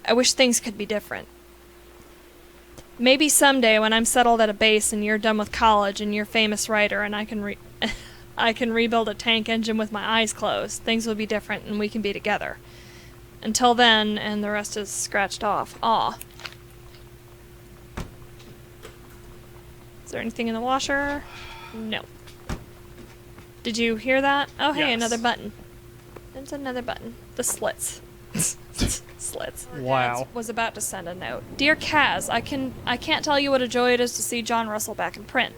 I wish things could be different. Maybe someday when I'm settled at a base and you're done with college and you're a famous writer and I can I can rebuild a tank engine with my eyes closed, things will be different and we can be together. Until then, and the rest is scratched off. Aw. Is there anything in the washer? No. Did you hear that? Oh, hey, Yes. another button. There's another button. The slits. Slits. Wow. Dad was about to send a note. Dear Kaz, I can't tell you what a joy it is to see John Russell back in print.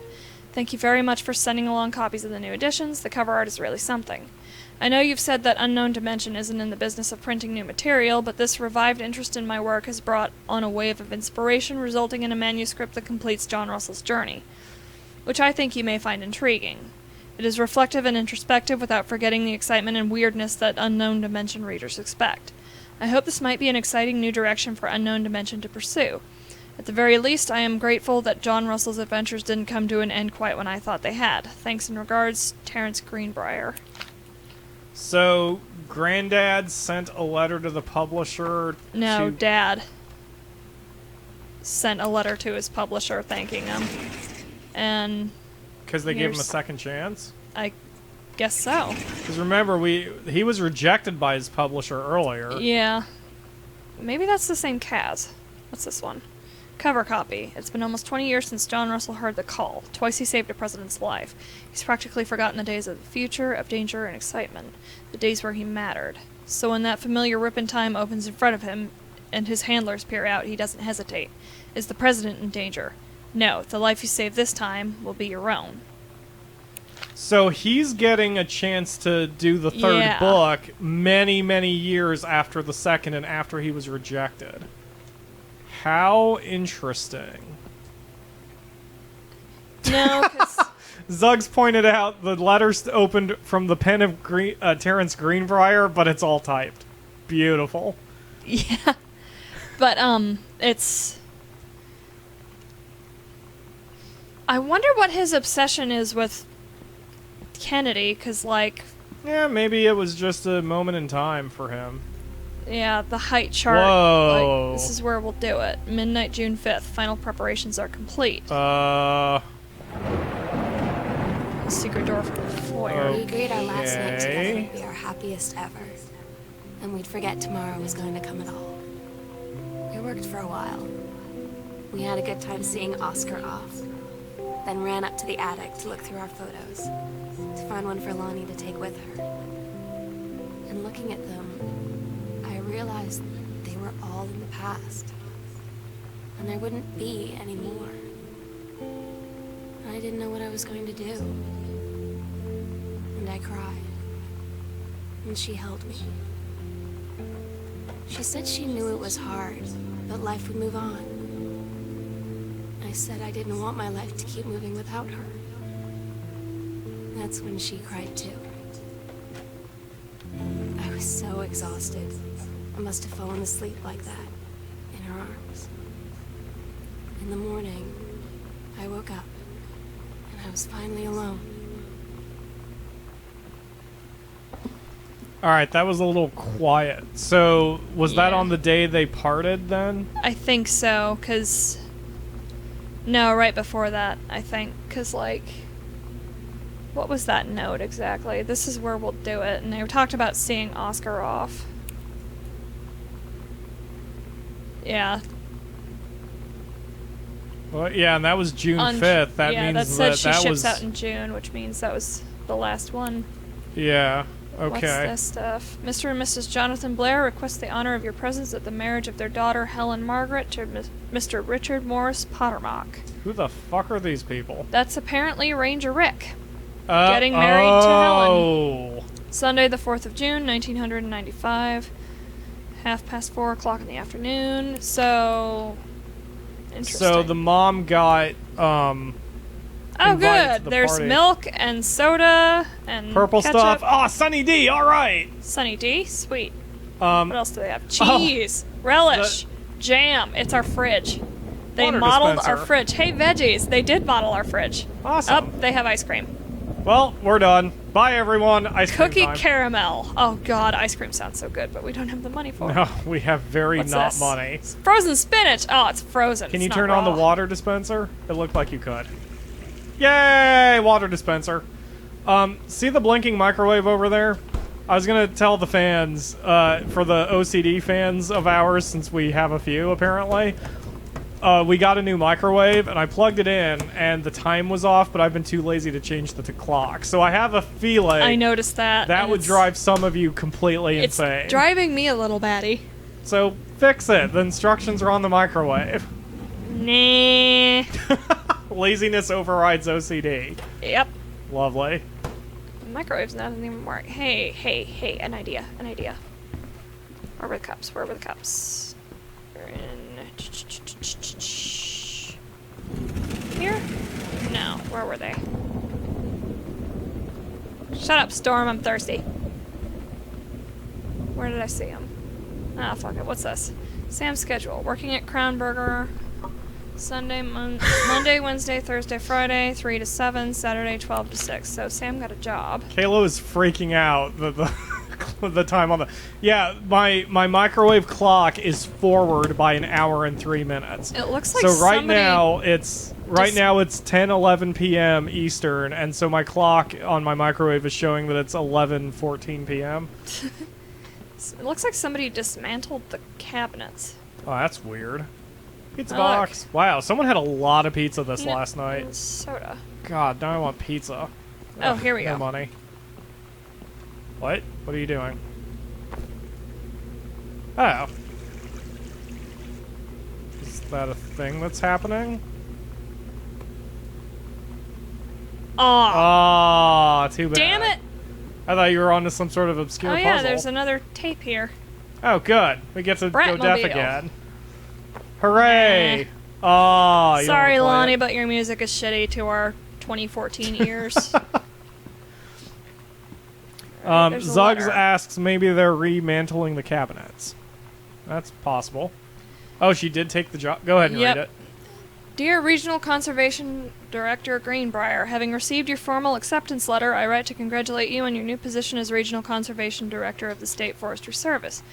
Thank you very much for sending along copies of the new editions. The cover art is really something. I know you've said that Unknown Dimension isn't in the business of printing new material, but this revived interest in my work has brought on a wave of inspiration, resulting in a manuscript that completes John Russell's journey, which I think you may find intriguing. It is reflective and introspective without forgetting the excitement and weirdness that Unknown Dimension readers expect. I hope this might be an exciting new direction for Unknown Dimension to pursue. At the very least, I am grateful that John Russell's adventures didn't come to an end quite when I thought they had. Thanks and regards, Terrence Greenbrier. So, Granddad sent a letter to the publisher. No, Dad sent a letter to his publisher thanking him. And because they gave him a second chance? I guess so. Because remember, he was rejected by his publisher earlier. Yeah. Maybe that's the same Kaz. What's this one? Cover copy. It's been almost 20 years since John Russell heard the call. Twice he saved a president's life. He's practically forgotten the days of the future, of danger and excitement. The days where he mattered. So when that familiar rip in time opens in front of him and his handlers peer out, he doesn't hesitate. Is the president in danger? No, the life you save this time will be your own. So he's getting a chance to do the third book many, many years after the second and after he was rejected. How interesting. No, because... Zuggs pointed out the letters opened from the pen of Terrence Greenbrier, but it's all typed. Beautiful. Yeah. But, it's... I wonder what his obsession is with Kennedy, because, like... Yeah, maybe it was just a moment in time for him. Yeah, the height chart. Whoa. Like, this is where we'll do it. Midnight, June 5th. Final preparations are complete. Secret door from the foyer. We agreed our last night together would be our happiest ever. And we'd forget tomorrow was going to come at all. It worked for a while. We had a good time seeing Oscar off. Then ran up to the attic to look through our photos. To find one for Lonnie to take with her. And looking at them, I realized they were all in the past. And there wouldn't be any more. I didn't know what I was going to do. And I cried. And she held me. She said she knew it was hard, but life would move on. I said I didn't want my life to keep moving without her. That's when she cried too. I was so exhausted. I must have fallen asleep like that, in her arms. In the morning, I woke up, and I was finally alone. Alright, that was a little quiet. So, was that on the day they parted then? I think so, because... No, right before that, I think. Because, like... What was that note exactly? This is where we'll do it. And they talked about seeing Oscar off. Yeah. Well, yeah, and that was June 5th. That means that said she ships was... out in June, which means that was the last one. Yeah, okay. What's this stuff? Mr. and Mrs. Jonathan Blair request the honor of your presence at the marriage of their daughter Helen Margaret to Mr. Richard Morris Pottermock. Who the fuck are these people? That's apparently Ranger Rick. Getting married to Helen. Sunday the 4th of June, 1995. 4:30 in the afternoon. So... Interesting. So the mom got, oh, good. There's party. milk and soda and purple ketchup. stuff. Oh, Sunny D. All right. Sunny D. Sweet. What else do they have? Cheese, relish, jam. It's our fridge. They Water modeled dispenser. our fridge. Hey, veggies. They did model our fridge. Awesome. They have ice cream. Well, we're done. Bye, everyone. Ice cream Cookie time. caramel. Oh, God. Ice cream sounds so good, but we don't have the money for it. No, we have very What's not this? money. Frozen spinach. Oh, it's frozen. Can It's you not turn on the raw. water dispenser? It looked like you could. Yay! Water dispenser. See the blinking microwave over there? I was gonna tell the fans, for the OCD fans of ours, since we have a few apparently, we got a new microwave and I plugged it in and the time was off, but I've been too lazy to change the clock. So I have a feeling I noticed that. that and would drive some of you completely It's insane. driving me a little batty. So fix it. The instructions are on the microwave. Nah. Laziness overrides OCD. Yep. Lovely. The microwave's not even working. Hey, an idea. Where were the cups? Where were the cups? They're in... Here? No, where were they? Shut up, Storm, I'm thirsty. Where did I see them? Ah, fuck it. What's this? Sam's schedule. Working at Crown Burger. Monday, Wednesday, Thursday, Friday, 3 to 7. Saturday, 12 to 6. So Sam got a job. Kayla is freaking out. The time on the... Yeah, my microwave clock is forward by an hour and 3 minutes. It looks like so right somebody now it's 10:11 p.m. Eastern, and so my clock on my microwave is showing that it's 11:14 p.m. It looks like somebody dismantled the cabinets. Oh, that's weird. Pizza Oh, box. look. Wow, someone had a lot of pizza this Peanut last night. and soda. God, now I want pizza. Oh, Ugh, here we no go. money. What? What are you doing? Oh. Is that a thing that's happening? Aw. Oh, too bad. Damn it! I thought you were onto some sort of obscure Oh puzzle. yeah, there's another tape here. Oh, good. We get to go deaf Bratmobile. again. Hooray! Oh, you don't Sorry, wanna play Lonnie, it. but your music is shitty to our 2014 ears. There's a Zuggs letter. asks maybe they're remantling the cabinets. That's possible. Oh, she did take the job. Go ahead and Yep. read it. Dear Regional Conservation Director Greenbrier, having received your formal acceptance letter, I write to congratulate you on your new position as Regional Conservation Director of the State Forestry Service.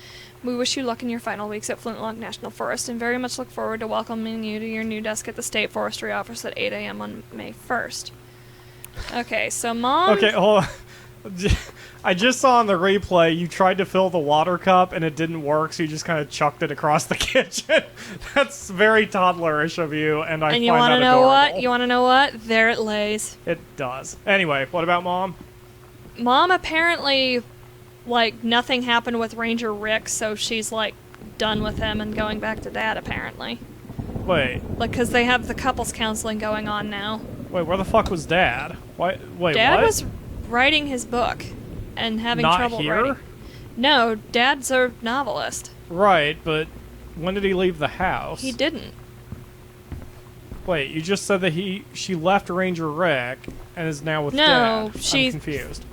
We wish you luck in your final weeks at Flintlock National Forest and very much look forward to welcoming you to your new desk at the State Forestry Office at 8 a.m. on May 1st. Okay, so Mom... Okay, hold on. I just saw on the replay you tried to fill the water cup and it didn't work, so you just kind of chucked it across the kitchen. That's very toddlerish of you, and I And you find want that to know adorable. what? You want to know what? There it lays. It does. Anyway, what about Mom? Mom apparently, like, nothing happened with Ranger Rick, so she's, like, done with him and going back to Dad, apparently. Wait, Like, because they have the couples counseling going on now. where the fuck was Dad? Wait, Dad what? was writing his book and having Not trouble here? writing. No, Dad's a novelist. Right, but when did he leave the house? He didn't. Wait, you just said that she left Ranger Rick and is now with No, Dad. she- I'm confused.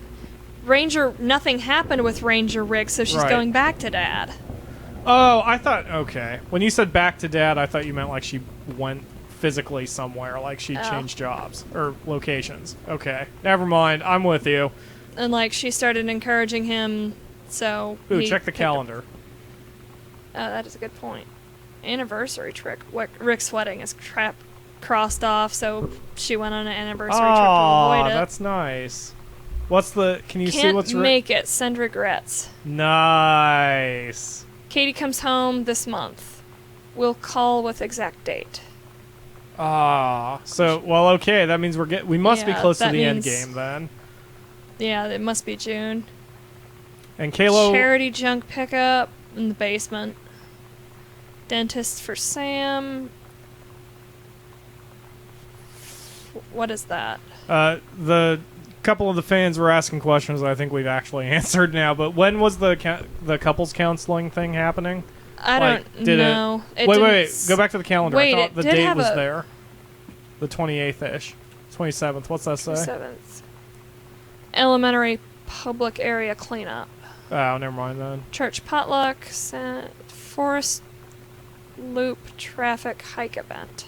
Nothing happened with Ranger Rick, so she's Right. going back to Dad. Oh, I thought, okay. When you said back to Dad, I thought you meant like she went physically somewhere, like she Oh. changed jobs or locations. Okay, never mind. I'm with you. And, like, she started encouraging him, so... Ooh, he check the picked up- calendar. Oh, that is a good point. Anniversary trick. Rick's wedding is crossed off, so she went on an anniversary trip to Oh, avoid it. that's nice. What's the? Can you see Can't what's make it. Send regrets. Nice. Katie comes home this month. We'll call with exact date. Ah, so well, okay. That means we must be Yeah, close to that the end means- game then. Yeah, it must be June. And Kalo, Charity junk pickup in the basement. Dentist for Sam. What is that? the couple of the fans were asking questions that I think we've actually answered now. But when was the couples counseling thing happening? I Like, don't did it- know. It wait, didn't wait. Go back to the calendar. Wait, I thought it the did date have was a- there. The 28th-ish. 27th. What's that say? 7th. Elementary public area cleanup. Oh, never mind then. Church potluck. Forest loop traffic hike event.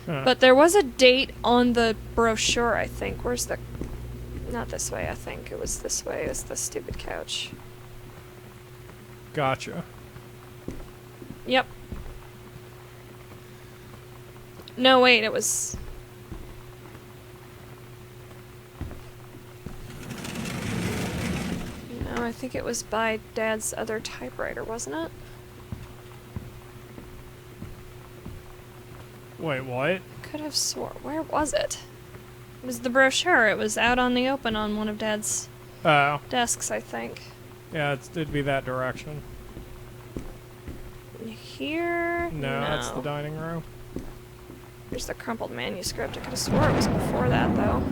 Huh. But there was a date on the brochure, I think. Where's the... Not this way, I think. It was this way. It was the stupid couch. Gotcha. Yep. No, wait, it was... No, I think it was by Dad's other typewriter, wasn't it? Wait, what? Could have swore. Where was it? It was the brochure. It was out on the open on one of Dad's Oh, desks, I think. yeah, it'd be that direction. Here? No, that's the dining room. There's the crumpled manuscript. I could have swore it was before that, though.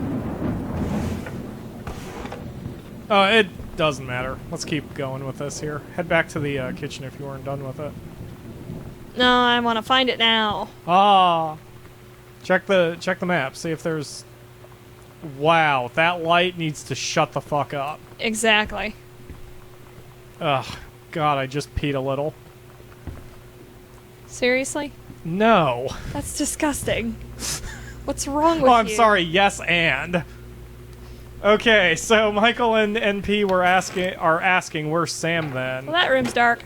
Oh, it doesn't matter. Let's keep going with this here. Head back to the kitchen if you weren't done with it. No, I want to find it now. Ah, check the map. See if there's. Wow, that light needs to shut the fuck up. Exactly. Ugh, God, I just peed a little. Seriously? No. That's disgusting. What's wrong with Oh, I'm you? sorry. Yes, and. Okay, so Michael and NP are asking, where's Sam then? Well, that room's dark.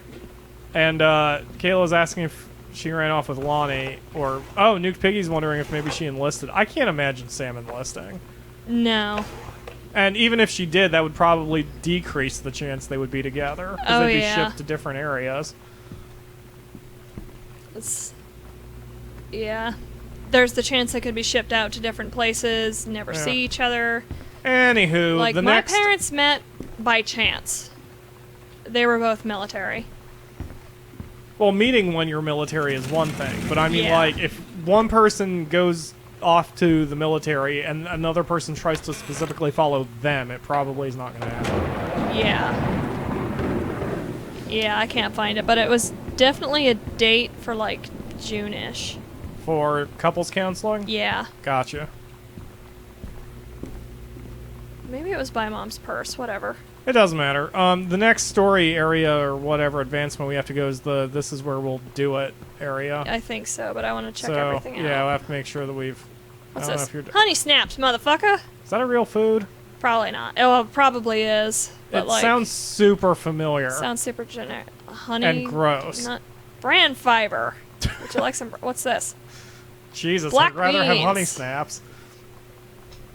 And Kayla's asking if she ran off with Lonnie, or Nuke Piggy's wondering if maybe she enlisted. I can't imagine Sam enlisting. No. And even if she did, that would probably decrease the chance they would be together. Because they'd be shipped to different areas. Yeah. There's the chance they could be shipped out to different places, never see each other. Anywho, like, the my next... parents met by chance. They were both military. Well, meeting when you're military is one thing, but I mean, Yeah. like, if one person goes off to the military and another person tries to specifically follow them, it probably is not going to happen. Yeah. Yeah, I can't find it, but it was definitely a date for, like, June-ish. For couples counseling? Yeah. Gotcha. Maybe it was by Mom's purse, whatever. It doesn't matter. The next story area or whatever advancement we have to go is the this is where we'll do it area. I think so, but I want to check So, everything out. yeah, we'll have to make sure that we've... What's I don't know this? if you're... Honey snaps, motherfucker! Is that a real food? Probably not. Oh, well, it probably is. But It like, sounds super familiar. sounds super generic. Honey. And gross. Not bran fiber. Would you like some? What's this? Jesus, Black I'd rather have honey beans. snaps.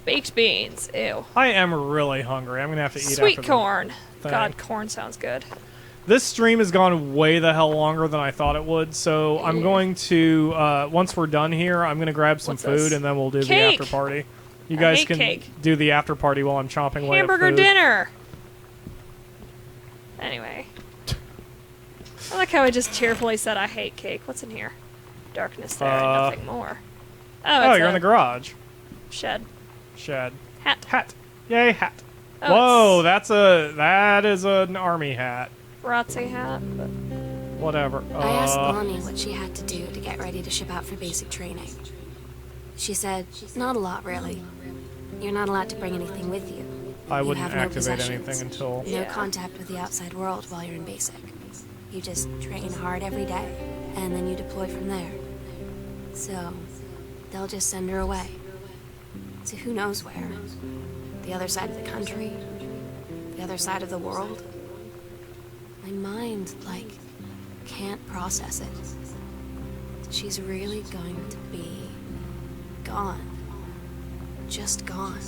Baked beans. Ew. I am really hungry. I'm going to have to eat Sweet after corn. thing. God, corn sounds good. This stream has gone way the hell longer than I thought it would, so I'm going to, once we're done here, I'm going to grab some What's food this? and then we'll do Cake! the after party. You I guys hate can cake. do the after party while I'm chomping away at Hamburger food. dinner. Anyway. I like how I just cheerfully said I hate cake. What's in here? Darkness there and nothing more. Oh, it's you're a in the garage. shed. Shed. Hat. Hat. Yay, hat. Oh, Whoa, that is an army hat. Razzie hat. But Whatever. I asked Lonnie what she had to do to get ready to ship out for basic training. She said, not a lot, really. You're not allowed to bring anything with you. I You wouldn't have no activate possessions. anything until... No Yeah. contact with the outside world while you're in basic. You just train hard every day, and then you deploy from there. So, they'll just send her away. To who knows where. The other side of the country. The other side of the world. My mind, like, can't process it. She's really going to be gone. Just gone.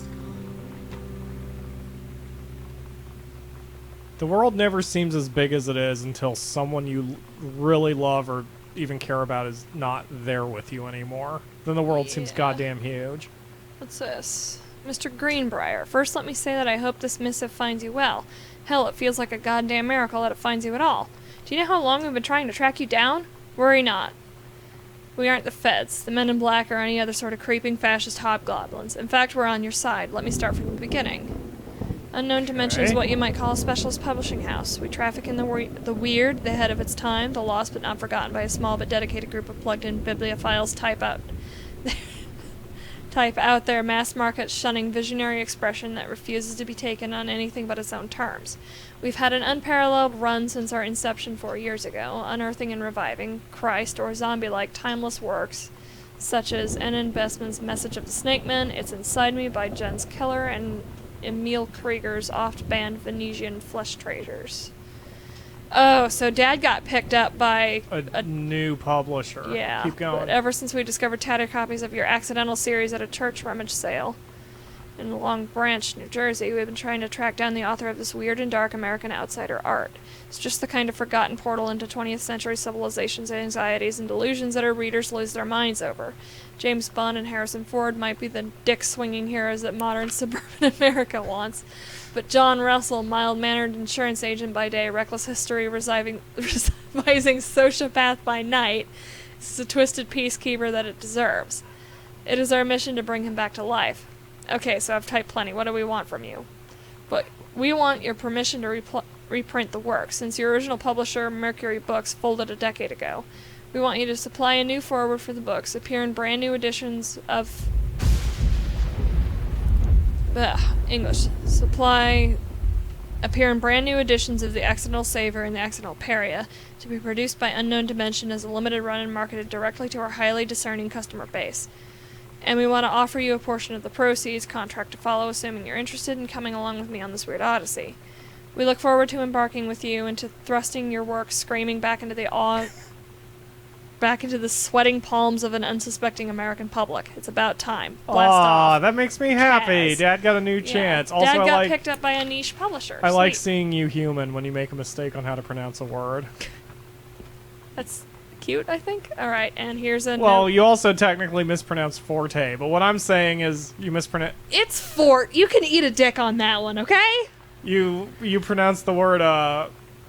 The world never seems as big as it is until someone you really love or even care about is not there with you anymore. Then the world seems Yeah. goddamn huge. what's this? Mr. Greenbrier, first let me say that I hope this missive finds you well. Hell, it feels like a goddamn miracle that it finds you at all. Do you know how long we've been trying to track you down? Worry not. We aren't the feds, the men in black, or any other sort of creeping fascist hobgoblins. In fact, we're on your side. Let me start from the beginning. Unknown Dimension is Okay. what you might call a specialist publishing house. We traffic in the weird, the head of its time, the lost but not forgotten by a small but dedicated group of plugged-in bibliophiles type out their mass market shunning visionary expression that refuses to be taken on anything but its own terms. We've had an unparalleled run since our inception 4 years ago, unearthing and reviving Christ or zombie-like timeless works such as N.N. Bestman's Message of the Snake Man, It's Inside Me by Jens Keller, and Emil Krieger's oft-banned Venetian Flesh Traders. Oh, so Dad got picked up by A new publisher. yeah. Keep going. But ever since we discovered tattered copies of your accidental series at a church rummage sale in Long Branch, New Jersey, we've been trying to track down the author of this weird and dark American outsider art. It's just the kind of forgotten portal into 20th century civilization's anxieties and delusions that our readers lose their minds over. James Bond and Harrison Ford might be the dick-swinging heroes that modern suburban America wants, but John Russell, mild-mannered insurance agent by day, reckless history residing sociopath by night, is the twisted peacekeeper that it deserves. It is our mission to bring him back to life. Okay, so I've typed plenty. What do we want from you? But we want your permission to reprint the work, since your original publisher, Mercury Books, folded a decade ago. We want you to supply a new foreword for the books, appear in brand new editions of... English. Supply appear in brand new editions of the Accidental Saver and the Accidental Paria, to be produced by Unknown Dimension as a limited run and marketed directly to our highly discerning customer base. And we want to offer you a portion of the proceeds, contract to follow, assuming you're interested in coming along with me on this weird odyssey. We look forward to embarking with you into thrusting your work screaming back into the sweating palms of an unsuspecting American public. It's about time. Blast off. that makes me happy. Kaz. Dad got a new chance. Also, Dad I got like picked up by a niche publisher. I like Sweet. seeing you human when you make a mistake on how to pronounce a word. That's cute, I think. All right, and here's a Well, note. you also technically mispronounced forte, but what I'm saying is you mispronounce. It's fort. You can eat a dick on that one, okay? You pronounce the word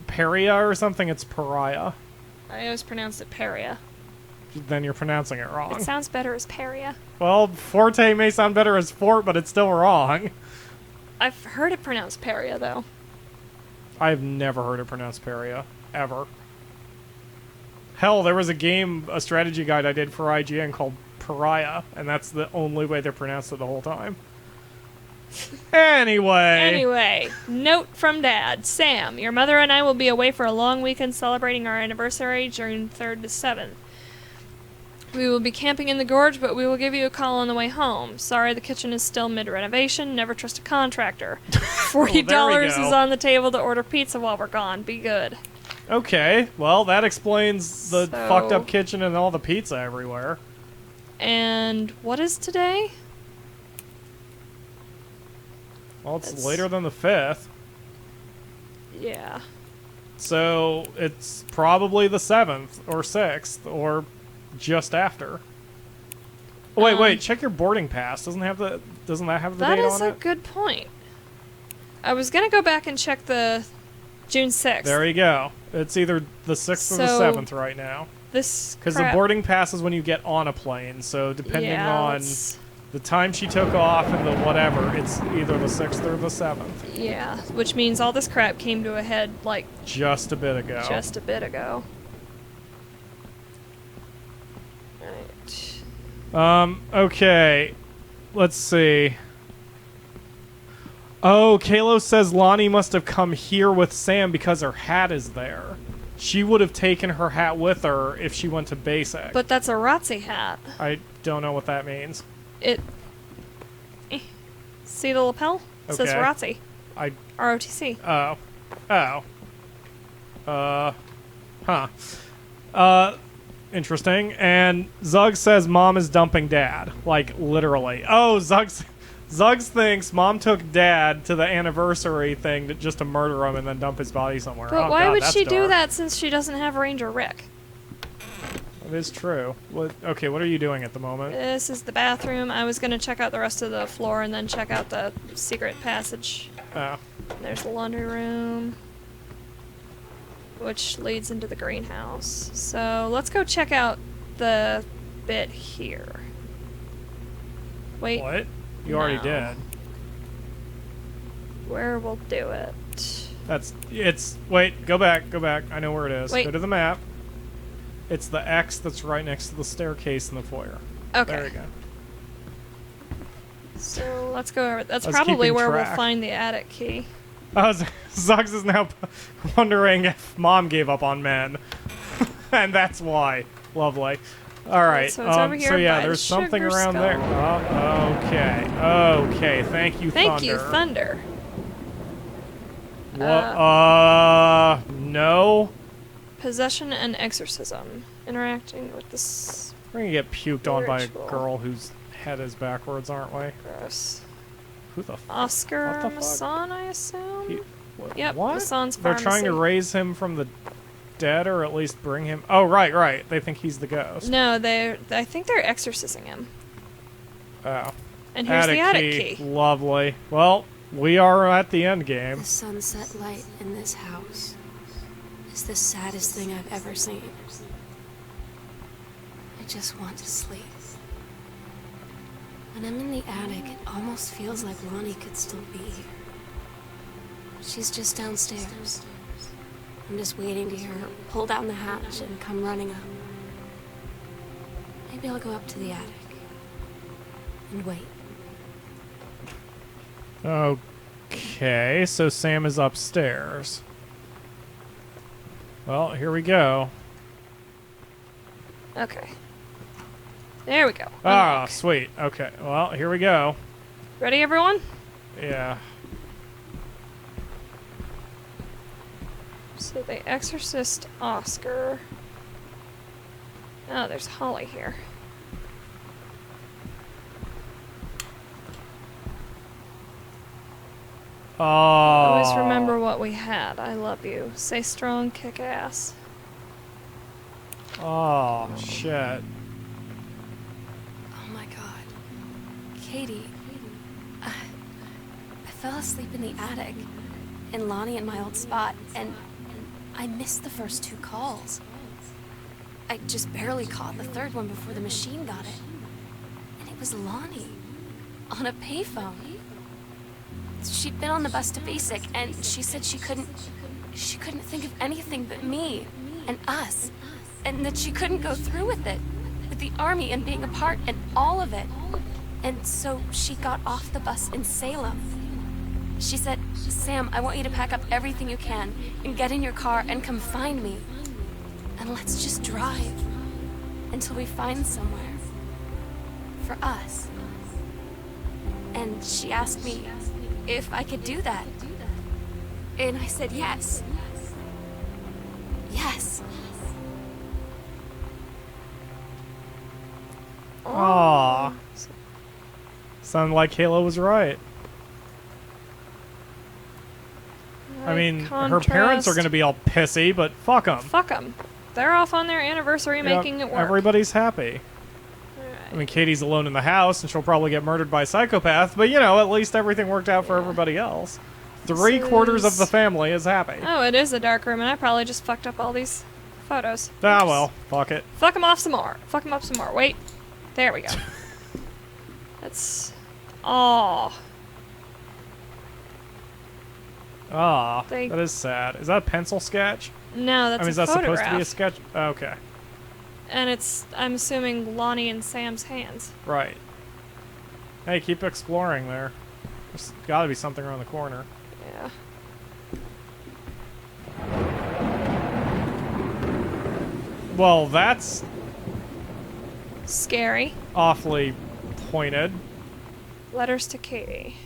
paria or something. It's pariah. I always pronounced it paria. Then you're pronouncing it wrong. It sounds better as paria. Well, forte may sound better as fort, but it's still wrong. I've heard it pronounced paria, though. I've never heard it pronounced paria ever. Hell, there was a strategy guide I did for IGN called Pariah, and that's the only way they pronounced it the whole time. Anyway, note from Dad. Sam, your mother and I will be away for a long weekend celebrating our anniversary, June 3rd to 7th. We will be camping in the gorge, but we will give you a call on the way home. Sorry, the kitchen is still mid-renovation. Never trust a contractor. $40 go. is on the table to order pizza while we're gone. Be good. Okay, well, that explains the So- fucked up kitchen and all the pizza everywhere. And what is today? Well, it's That's- later than the 5th, Yeah. so it's probably the 7th or 6th or just after. Oh, wait, check your boarding pass. Doesn't that have the That date is on a it? good point. I was gonna go back and check the June 6th. There you go. It's either the 6th or the So- 7th right now. This Because the crap- boarding pass is when you get on a plane, so depending Yeah, on let's- the time she took off and the whatever, it's either the 6th or the 7th. Yeah, which means all this crap came to a head like Just a bit ago. just a bit ago. Right. Okay. Let's see. Oh, Kalo says Lonnie must have come here with Sam because her hat is there. She would have taken her hat with her if she went to basic. But that's a ROTC hat. I don't know what that means. It. See the lapel? It says Okay. ROTC. I ROTC. Interesting. And Zug says mom is dumping dad. Like, literally. Oh, Zuggs thinks mom took dad to the anniversary thing just to murder him and then dump his body somewhere. But Oh, why God, would that's she do dark. that since she doesn't have Ranger Rick? That is true. Okay, what are you doing at the moment? This is the bathroom. I was gonna check out the rest of the floor and then check out the secret passage. Oh. There's the laundry room, which leads into the greenhouse. So let's go check out the bit here. Wait, What? You already No. did. where we'll do it. Wait, go back. I know where it is. Wait. Go to the map. It's the X that's right next to the staircase in the foyer. Okay. There you go. So let's go over. That's I was probably keeping where we'll track. find the attic key. Zuggs is now wondering if mom gave up on men. And that's why. Lovely. Alright, So it's over here so yeah, by the there's something sugar around there. skull. Oh, okay, thank you, Thank Thunder. you, Thunder. What? No? Possession and exorcism. Interacting with this. We're gonna get puked on by a Ritual. girl whose head is backwards, aren't we? Gross. Who the f- Oscar What the fuck? Masson, I assume? He- Yep, what? Masson's They're trying to pharmacy. raise him from the dead, or at least bring him... Oh, right. They think he's the ghost. No, I think they're exorcising him. Oh. And here's the attic key. Lovely. Well, we are at the end game. The sunset light in this house is the saddest thing I've ever seen. I just want to sleep. When I'm in the attic, it almost feels like Lonnie could still be here. She's just downstairs. I'm just waiting to hear her pull down the hatch and come running up. Maybe I'll go up to the attic and wait. Okay, so Sam is upstairs. Well, here we go. Okay. There we go. Ah, Unlock. sweet. Okay, well, here we go. Ready, everyone? Yeah. So the Exorcist Oscar. Oh, there's Holly here. Oh. Always remember what we had. I love you. Stay strong, kick ass. Oh, shit. Oh my god. Katie, I fell asleep in the attic, in Lonnie in my old spot, and I missed the first 2 calls. I just barely caught the 3rd one before the machine got it. And it was Lonnie, on a payphone. She'd been on the bus to basic, and she said she couldn't think of anything but me and us, and that she couldn't go through with it, with the army and being apart and all of it. And so she got off the bus in Salem. She said, Sam, I want you to pack up everything you can and get in your car and come find me. And let's just drive until we find somewhere for us. And she asked me if I could do that. And I said yes. Yes. Aw. Sounded like Kayla was right. I mean, her parents are going to be all pissy, but fuck them. Fuck them. They're off on their anniversary making it work. Everybody's happy. I mean, Katie's alone in the house, and she'll probably get murdered by a psychopath, but, you know, at least everything worked out for everybody else. 3/4 of the family is happy. Oh, it is a dark room, and I probably just fucked up all these photos. Ah, Oops. well, fuck it. Fuck them off some more. Fuck them up some more. Wait. There we go. That's... Oh. Ah, They- that is sad. Is that a pencil sketch? No, that's I mean, a is that photograph. supposed to be a sketch? Okay, And it's, I'm assuming, Lonnie and Sam's hands. right. Hey, keep exploring there. There's gotta be something around the corner. Yeah. Well, that's Scary. awfully pointed. Letters to Katie.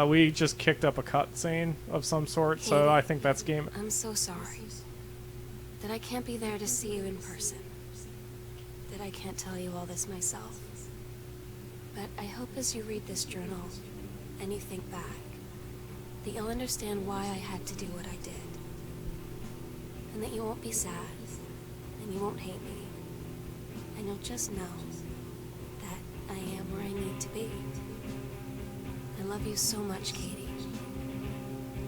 We just kicked up a cutscene of some sort, so Katie, I think that's game. I'm so sorry that I can't be there to see you in person. That I can't tell you all this myself. But I hope as you read this journal and you think back, that you'll understand why I had to do what I did. And that you won't be sad, and you won't hate me. And you'll just know that I am where I need to be. I love you so much, Katie.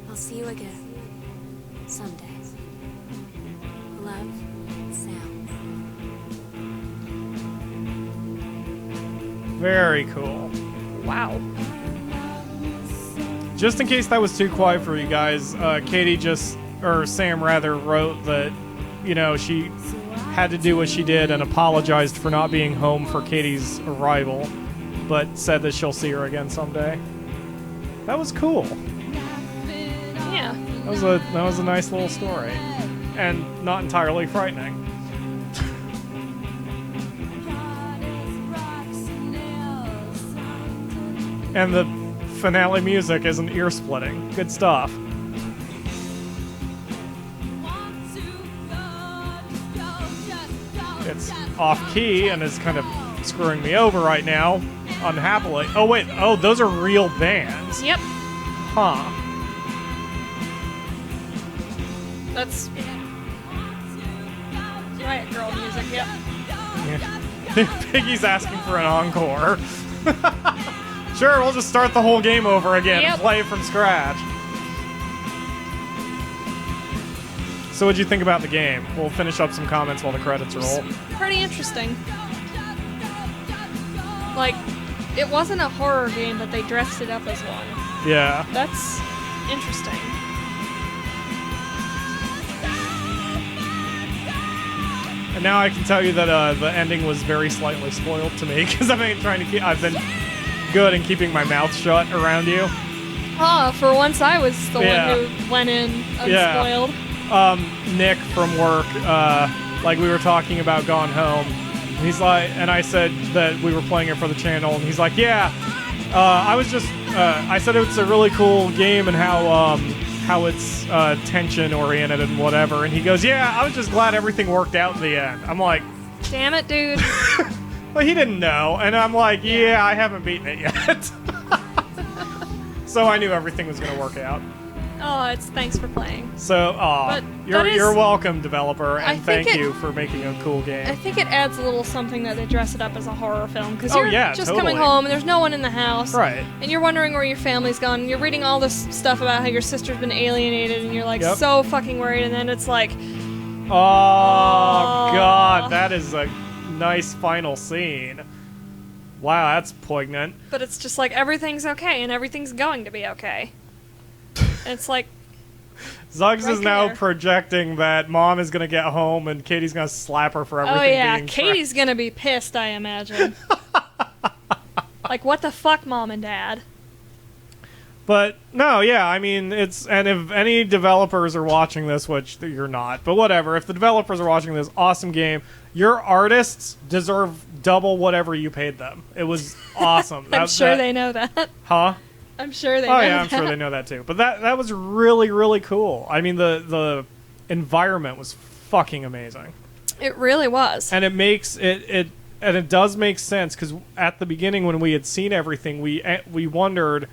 I'll see you again someday. Love, Sam. Very cool. Wow. Just in case that was too quiet for you guys, Katie or Sam rather, wrote that, you know, she had to do what she did and apologized for not being home for Katie's arrival, but said that she'll see her again someday. That was cool. Yeah. That was a nice little story, and not entirely frightening. And the finale music isn't ear-splitting. Good stuff. It's off-key and is kind of screwing me over right now, unhappily. Oh, wait. Oh, those are real bands. Yep. Huh. That's Riot Girl music, yep. Yeah. Piggy's asking for an encore. Sure, we'll just start the whole game over again and Yep. play from scratch. So what'd you think about the game? We'll finish up some comments while the credits roll. Pretty interesting. Like, it wasn't a horror game, but they dressed it up as one. Yeah. That's interesting. And now I can tell you that the ending was very slightly spoiled to me because I've been good in keeping my mouth shut around you. Oh, for once I was the Yeah. one who went in Yeah. unspoiled. Nick from work, like we were talking about Gone Home. And he's like, and I said that we were playing it for the channel, and he's like, yeah. I said it's a really cool game and how it's tension oriented and whatever. And he goes, yeah, I was just glad everything worked out in the end. I'm like, Damn it, dude. well, he didn't know, and I'm like, yeah, I haven't beaten it yet. So I knew everything was gonna work out. Oh, thanks for playing. So, But you're welcome, developer, I and think thank you for making a cool game. I think it adds a little something that they dress it up as a horror film, because Oh, you're yeah, just totally. coming home and there's no one in the house. Right. And you're wondering where your family's gone, and you're reading all this stuff about how your sister's been alienated, and you're like Yep. so fucking worried, and then it's like, Oh, God, that is a nice final scene. Wow, that's poignant. but it's just like everything's okay, and everything's going to be okay. And it's like, Zuggs Right is now there. projecting that Mom is gonna get home and Katie's gonna slap her for everything oh yeah, being Katie's gonna be pissed, I imagine. Like, what the fuck, Mom and Dad? But no, yeah, I mean, and if any developers are watching this, which you're not, but whatever, if the developers are watching this, awesome game. Your artists deserve double whatever you paid them. It was awesome. I'm sure they know that. Huh? I'm sure they know Oh yeah, that. I'm sure they know that too. But that was really, really cool. I mean, the environment was fucking amazing. It really was. And it makes it and it does make sense, because at the beginning when we had seen everything, we wondered,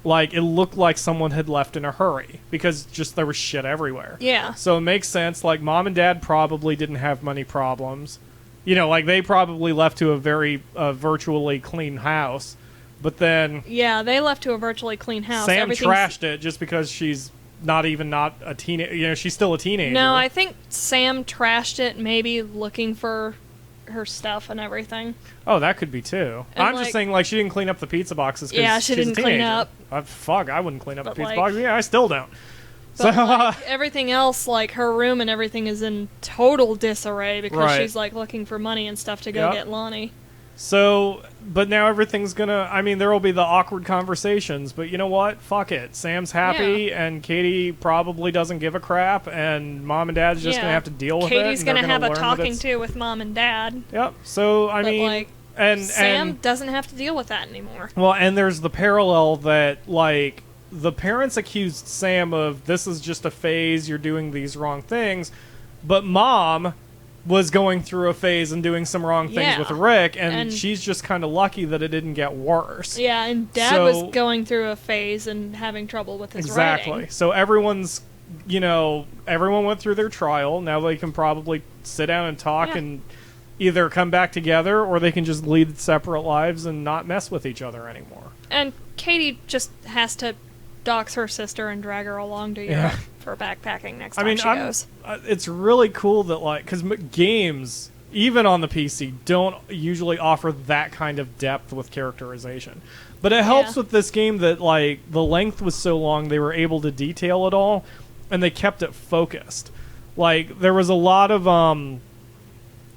like, it looked like someone had left in a hurry because just there was shit everywhere. Yeah. So it makes sense. Like, Mom and Dad probably didn't have money problems. You know, like, they probably left to a very virtually clean house. But then Yeah, they left to a virtually clean house. Sam Everything's- trashed it just because she's not a teenager. You know, she's still a teenager. No, I think Sam trashed it, maybe looking for her stuff and everything. Oh, that could be too. And, I'm just like- saying, like, she didn't clean up the pizza boxes. 'Cause Yeah, she she's a didn't clean teenager. up. Fuck, I wouldn't clean up But, the pizza like- boxes. Yeah, I still don't. But So, like, everything else, like her room and everything, is in total disarray because Right. she's like looking for money and stuff to go Yep. get Lonnie. so, but now everything's gonna. I mean, there will be the awkward conversations, but you know what? Fuck it. Sam's happy, and Katie probably doesn't give a crap, and Mom and Dad's just gonna have to deal with it. Katie's and they're gonna have a learn that talking it's- to with Mom and Dad. Yep. So I But, mean, like, and Sam and doesn't have to deal with that anymore. well, and there's the parallel that, like, the parents accused Sam of, this is just a phase, you're doing these wrong things, but Mom was going through a phase and doing some wrong things Yeah. with Rick, and And- she's just kind of lucky that it didn't get worse. Yeah, and Dad So- was going through a phase and having trouble with his Exactly. writing. So everyone's, everyone went through their trial. Now they can probably sit down and talk Yeah. and either come back together, or they can just lead separate lives and not mess with each other anymore. And Katie just has to dox her sister and drag her along to Yeah. Europe for backpacking next time she goes. It's really cool that, like, because games, even on the PC, don't usually offer that kind of depth with characterization. But it helps Yeah. with this game that, like, the length was so long, they were able to detail it all, and they kept it focused. Like, there was a lot of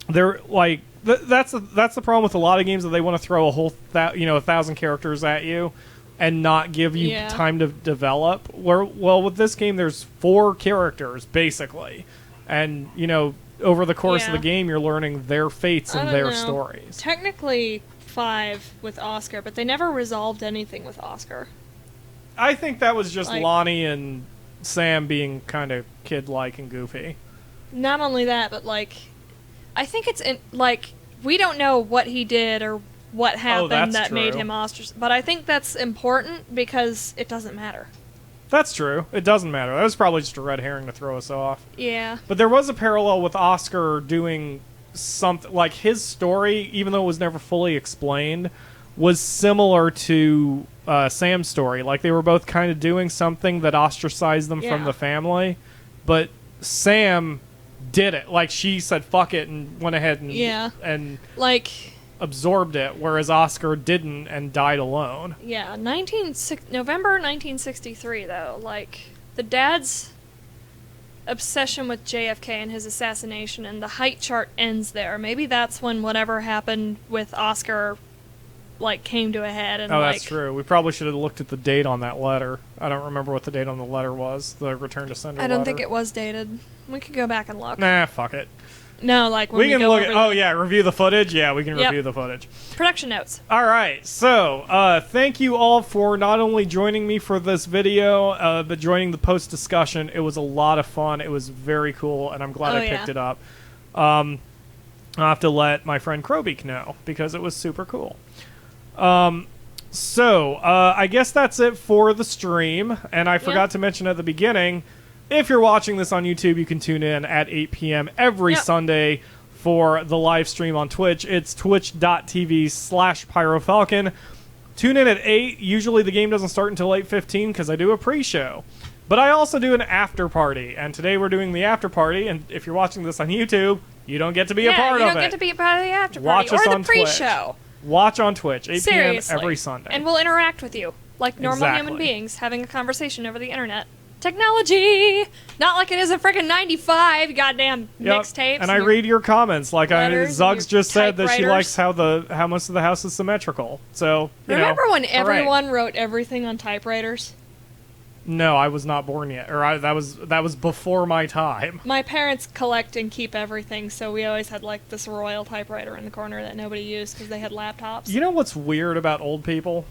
that's the problem with a lot of games, that they want to throw a whole 1,000 characters at you and not give you Yeah. time to develop. Well, with this game, there's 4 characters basically, and over the course of Yeah. the game, you're learning their fates I and don't their know. stories. Technically 5 with Oscar, but they never resolved anything with Oscar. I think that was just Like- Lonnie and Sam being kind of kid-like and goofy. Not only that, but like, I think we don't know what he did or what happened that's that made true. him ostracized. But I think that's important because it doesn't matter. That's true. It doesn't matter. That was probably just a red herring to throw us off. Yeah. But there was a parallel with Oscar doing something, like, his story, even though it was never fully explained, was similar to Sam's story. Like, they were both kind of doing something that ostracized them from Yeah. the family, but Sam did it. Like, she said fuck it and went ahead and Yeah. and Like, absorbed it, whereas Oscar didn't and died alone. yeah, November 1963, though. Like, the dad's obsession with JFK and his assassination, and the height chart ends there. Maybe that's when whatever happened with Oscar like came to a head. And Oh, like, that's true. We probably should have looked at the date on that letter. I don't remember what the date on the letter was. The return to sender I don't letter. think it was dated. We could go back and look. Nah, fuck it. No, like when We can go look over at. the Oh yeah, review the footage. Yeah, we can Yep. review the footage. production notes. All right, so thank you all for not only joining me for this video, but joining the post discussion. It was a lot of fun. It was very cool, and I'm glad I picked it up. I'll have to let my friend Krobeak know because it was super cool. So I guess that's it for the stream. And I forgot to mention at the beginning, if you're watching this on YouTube, you can tune in at 8 p.m. every Sunday for the live stream on Twitch. It's twitch.tv/PyroFalkon. Tune in at 8. Usually the game doesn't start until 8:15 because I do a pre-show. But I also do an after party, and today we're doing the after party, and if you're watching this on YouTube, you don't get to be a part of it. you don't get to be a part of the after Watch party us or on the pre-show. Watch on Twitch, 8 Seriously. p.m. every Sunday. And we'll interact with you like normal human Exactly. beings having a conversation over the internet. Technology! Not like it is a freaking 95 goddamn mixtapes. And I read your comments. Like letters Zugs and just said that she typewriters. likes how most of the house is symmetrical. So Remember when hooray. everyone wrote everything on typewriters? No, I was not born yet, or that was before my time. My parents collect and keep everything, so we always had like this royal typewriter in the corner that nobody used because they had laptops. You know what's weird about old people?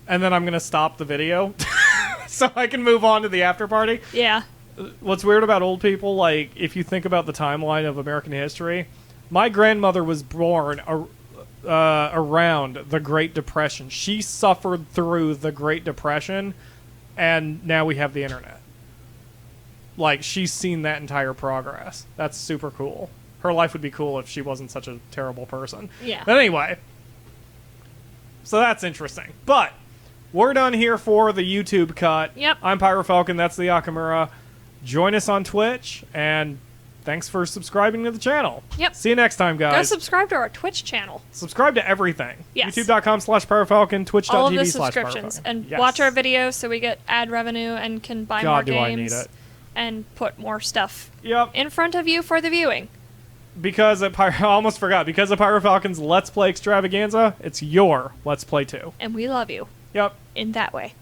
And then I'm gonna stop the video so I can move on to the after party. Yeah. What's weird about old people, like if you think about the timeline of American history, my grandmother was born around the Great Depression. She suffered through the Great Depression. And now we have the internet. Like, she's seen that entire progress. That's super cool. Her life would be cool if she wasn't such a terrible person. Yeah. But anyway. So that's interesting. But we're done here for the YouTube cut. Yep. I'm PyroFalkon. That's TheAkamura. Join us on Twitch. And thanks for subscribing to the channel. Yep. See you next time, Go guys. subscribe to our Twitch channel. Subscribe to everything. Yes. YouTube.com/PyroFalkon, Twitch.tv/PyroFalkon. All of the subscriptions. And Yes. watch our videos so we get ad revenue and can buy more God, do I need games. it. And put more stuff Yep. in front of you for the viewing. Because at I almost forgot. Because of PyroFalkon's Let's Play Extravaganza, it's your Let's Play too. And we love you Yep. in that way.